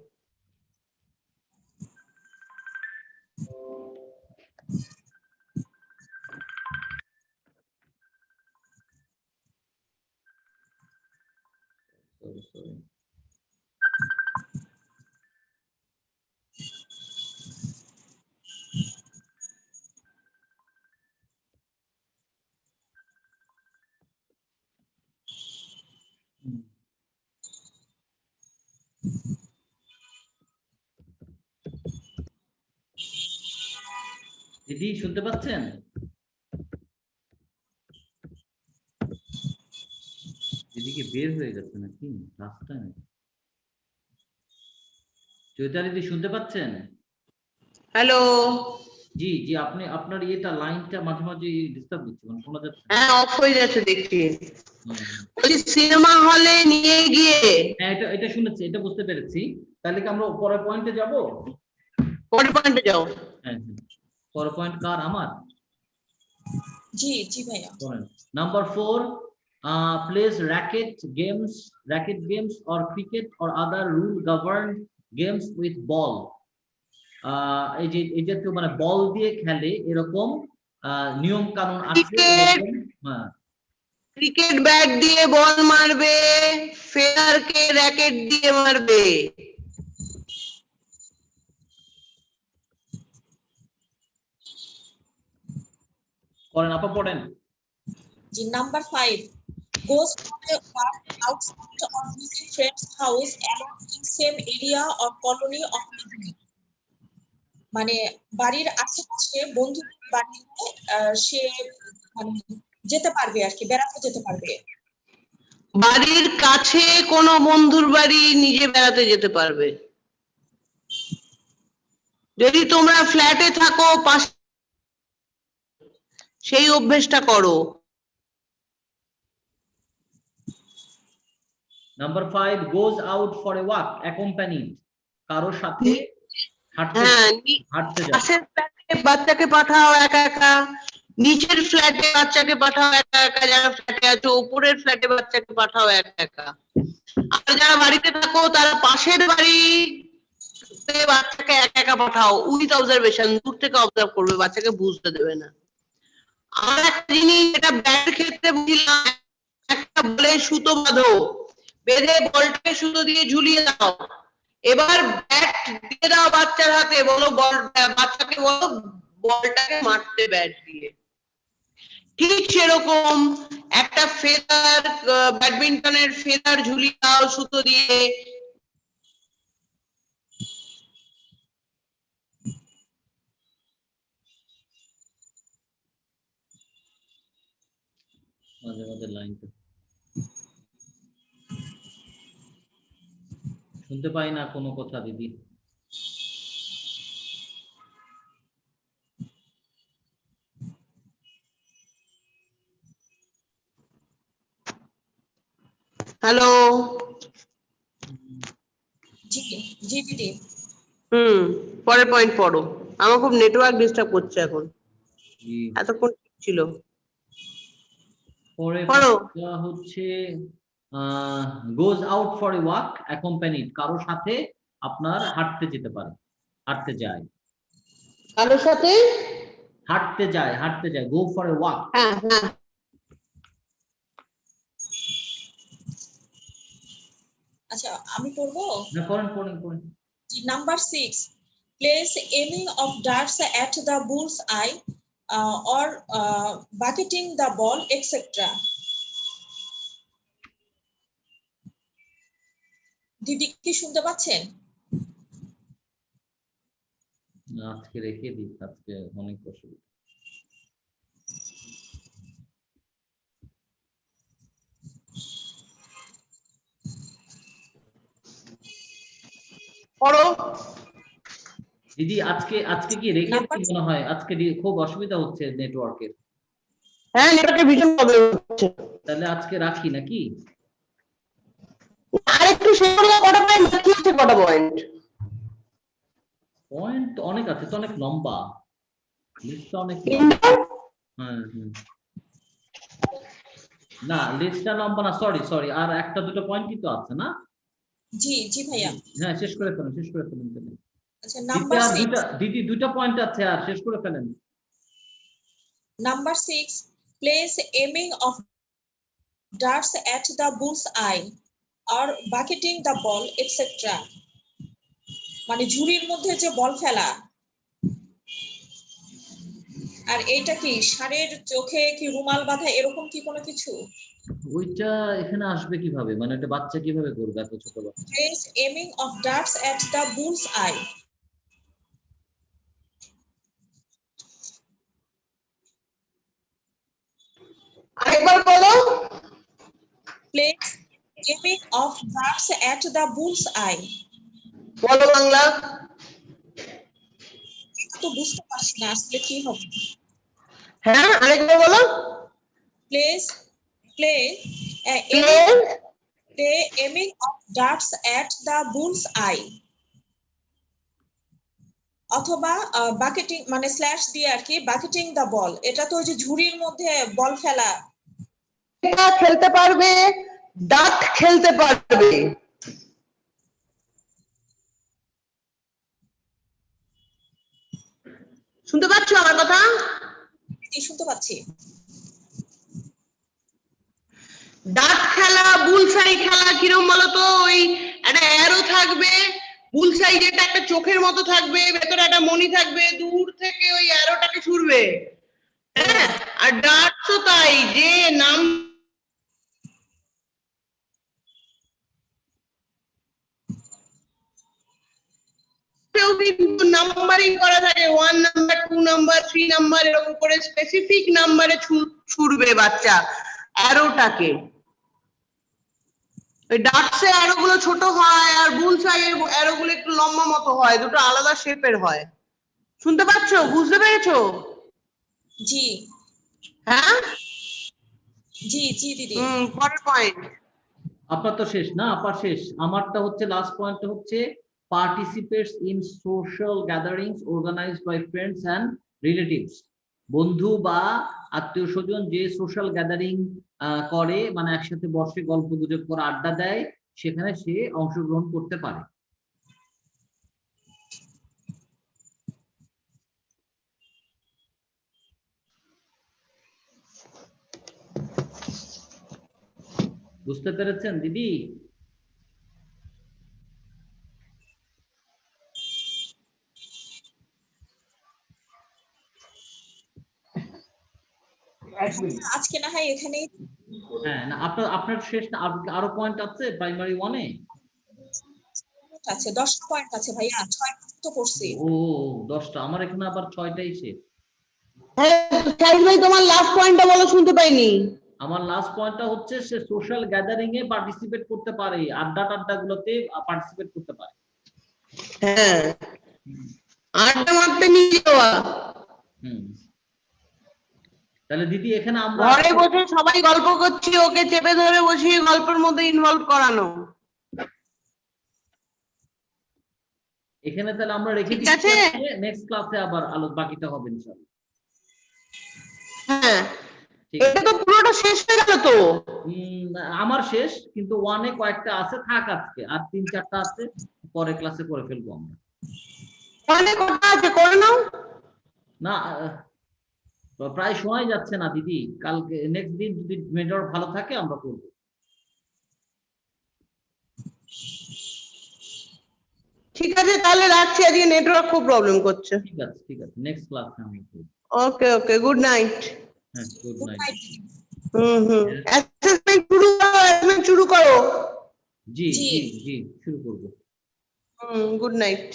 sorry. দিদি শুনতে পাচ্ছেন? দিদিকে বের হয়ে গেছে নাকি রাস্তায়? চৈতালি দিদি শুনতে পাচ্ছেন? হ্যালো, জি জি, আপনি আপনার ইয়েটা লাইনটা মাঝে মাঝে ডিস্টার্ব দিচ্ছে, মানে শোনা যাচ্ছে না। হ্যাঁ অফ হয়ে যাচ্ছে দেখছি। হুম, হুম। ওই সিনেমা হলে নিয়ে গিয়ে হ্যাঁ, এটা এটা শুনেছি, এটা বুঝতে পেরেছি। তাহলে কি আমরা পরের পয়েন্টে যাব? পরের পয়েন্টে যাও। হ্যাঁ হ্যাঁ, পরের পয়েন্ট কার? আমার? জি জি ভাইয়া। Number 4, plays racket games or cricket or other rule governed games with ball. এই জাতীয় মানে বল দিয়ে খেলে এরকম নিয়ম কানুন আছে এরকম। হ্যাঁ, ক্রিকেট ব্যাট দিয়ে বল মারবে, ফেয়ারকে র্যাকেট দিয়ে মারবে। করেন আপা, পড়েন। জি, number 5, goes for a walk outside or visit friend's house along in same area or colony of living. মানে বাড়ির আশেপাশে বন্ধুদের বাড়িতে সে মানে যেতে পারবে আর কি, বেড়াতে যেতে পারবে। বাড়ির কাছে কোনো বন্ধুর বাড়ি নিজে বেড়াতে যেতে পারবে। যদি তোমরা ফ্ল্যাটে থাকো পাশে সেই অভ্যেসটা করো। Number 5, goes out for a walk accompanied, কারোর সাথে হাঁটতে হ্যাঁ, হাঁটতে যায়। পাশের ফ্ল্যাটে বাচ্চাকে পাঠাও একা একা, নিচের ফ্ল্যাটে বাচ্চাকে পাঠাও একা একা, যারা ফ্ল্যাটে আছো উপরের ফ্ল্যাটে বাচ্চাকে পাঠাও একা একা। আর যারা বাড়িতে থাকো তারা পাশের বাড়ি বাচ্চাকে একা একা পাঠাও, উইথ অবজারভেশন, দূর থেকে অবজার্ভ করবে, বাচ্চাকে বুঝতে দেবে না। আর একটা জিনিস এটা ব্যাটের ক্ষেত্রে বুঝলাম, একটা বলে সুতো বাঁধো, বেঁধে বলটাকে সুতো দিয়ে ঝুলিয়ে দাও, এবার ব্যাট দিয়ে দাও বাচ্চার হাতে, বলো বল, বাচ্চাকে বলো বলটাকে মারতে ব্যাট দিয়ে। ঠিক সেরকম একটা ফেদার, ব্যাডমিন্টনের ফেদার ঝুলিয়ে দাও সুতো দিয়ে। মাঝে মাঝে লাইনটা শুনতে পাই না কোনো কথা দিদি। হ্যালো, জি জি দিদি। পরের পয়েন্ট পড়ো, আমার খুব নেটওয়ার্ক ডিস্টার্ব করছে এখন, জি, এতক্ষণ ঠিক ছিল। পরে পড়ো। হচ্ছে goes out for a walk accompanied, কারোর সাথে আপনার হাঁটতে যেতে পারে, হাঁটতে যায়, কারোর সাথে হাঁটতে যায়, go for a walk. হ্যাঁ হ্যাঁ, আচ্ছা আমি পড়বো। না, করেন করেন করেন। Number 6, place aiming of darts at the bull's eye or bucketing the ball, etc. দিদি কি শুনতে পাচ্ছেন? আজকে রেখে দিই, আজকে অনেক অসুবিধা। পড়ো। দিদি আজকে কি রেখে দিই মনে হয়, আজকে খুব অসুবিধা হচ্ছে নেটওয়ার্কের। হ্যাঁ, নেটওয়ার্কে ভীষণ প্রবলেম হচ্ছে। তাহলে আজকে রাখি নাকি? আরেকটু শেষ করে কটা পয়েন্ট বাকি আছে, কটা পয়েন্ট? পয়েন্ট অনেক আছে তো, অনেক লম্বা লিস্টটা, অনেক হ্যাঁ হুম, না লিস্টটা লম্বা না, সরি, আর একটা দুটো পয়েন্ট কিন্তু আছে না? জি জি ভাইয়া। হ্যাঁ, শেষ করে ফেলেন। আচ্ছা, নাম্বার 6, দিদি দুটো পয়েন্ট আছে, আর শেষ করে ফেলেন। Number 6, place aiming of darts at the bull's eye or bucketing the ball, etc. মানে ঝুড়ির মধ্যে যে বল ফেলা। আর এইটা কি ষাঁড়ের চোখে কি রুমাল বাঁধা এরকম কি কোনো কিছু? ওইটা এখানে আসবে কিভাবে, মানে একটা বাচ্চা কিভাবে করবে এত ছোট বাচ্চা? Place aiming of darts at the bull's eye. আরেকবার বলো। Place aiming of darts at the bull's eye. বলো বাংলা। তো বুঝতে পারছি না আসলে কি হবে। হ্যাঁ আরেকবার বলো। Place aiming of darts at the bull's eye. অথবা বাকেটিং মানে স্ল্যাশ দিয়ে আর কি বাকেটিং দ্য বল, এটা তো ওই যে ঝুড়ির মধ্যে বল ফেলা। এটা খেলতে পারবে, ডাক খেলতে পারবে। শুনতে পাচ্ছ আমার কথা? শুনতে পাচ্ছি। ডাক খেলা, বুলসাই খেলা কিরম বলতো? ওই একটা অ্যারো থাকবে, বুলসাই যেটা একটা চোখের মতো থাকবে, ভেতরে একটা মণি থাকবে, দূর থেকে ওই অ্যারোটাকে ছুড়বে। হ্যাঁ, আর ডাকসও তাই, যে নাম নাম্বারিং করা থাকে, 1 নাম্বার 2 নাম্বার 3 নাম্বার এরকম করে স্পেসিফিক নাম্বারে ছুড়বে বাচ্চা অ্যারোটাকে। ওই ডাকসে অ্যারো গুলো ছোট হয় আর বুলসাই এর অ্যারো গুলো একটু লম্বা মতো হয়, দুটো আলাদা শেপের হয়। শুনতে পাচ্ছো? বুঝতে পেরেছো? জি হ্যাঁ জি জি দিদি। পরের পয়েন্ট। আপনার তো শেষ না? আপার শেষ। আমারটা হচ্ছে লাস্ট পয়েন্টটা হচ্ছে participate in social gatherings organized by friends and relatives. বন্ধু বা আত্মীয় স্বজন যে সোশ্যাল গ্যাদারিং করে, মানে একসাথে বসে গল্প গুজব করে আড্ডা দেয়, সেখানে সে অংশগ্রহণ করতে পারে। বুঝতে পেরেছেন দিদি? আজকে না হয় এখানেই। হ্যাঁ, না আপনার শেষ না? আরো পয়েন্ট আছে প্রাইমারি 1 এ? আছে 10টা পয়েন্ট আছে ভাইয়া, 6 পর্যন্ত করছি। ও 10টা, আমার এখানে আবার 6টাই শেষ। হ্যাঁ সাইদ ভাই তোমার লাস্ট পয়েন্টটা বলো, শুনতে পাইনি। আমার লাস্ট পয়েন্টটা হচ্ছে সে সোশ্যাল গ্যাদারিং এ পার্টিসিপেট করতে পারে, আড্ডা গুলোতে পার্টিসিপেট করতে পারে। হ্যাঁ, আড্ডা মারতে নিয়ে যাওয়া। তাহলে দিদি এখানে আমরা ঘরে বসে সবাই গল্প করছি, ওকে চেপে ধরে বসিয়ে গল্পের মধ্যে ইনভলভ করানো। এখানে তাহলে আমরা রেখে ঠিক আছে, নেক্সট ক্লাসে আবার বাকিটা হবে ইনশাআল্লাহ। হ্যাঁ এটা তো পুরোটা শেষ হয়ে গেল তো। আমার শেষ, কিন্তু 1 এ কয়েকটা আছে, থাক আজকে, আর 3-4টা আছে, পরে ক্লাসে করে ফেলবো আমরা। ওখানে কটা আছে করে নাও না প্রায় সময় যাচ্ছে না দিদি, কালকে নেক্সট দিন যদি নেটওয়ার্ক ভালো থাকে আমরা করব। ঠিক আছে তাহলে রাখছি, আজকে নেটওয়ার্ক খুব প্রবলেম করছে। ঠিক আছে নেক্সট ক্লাসে আমরা করব। Okay good night. হ্যাঁ গুড নাইট। অ্যাসাইনমেন্ট শুরু করো। জি শুরু করব। Good night.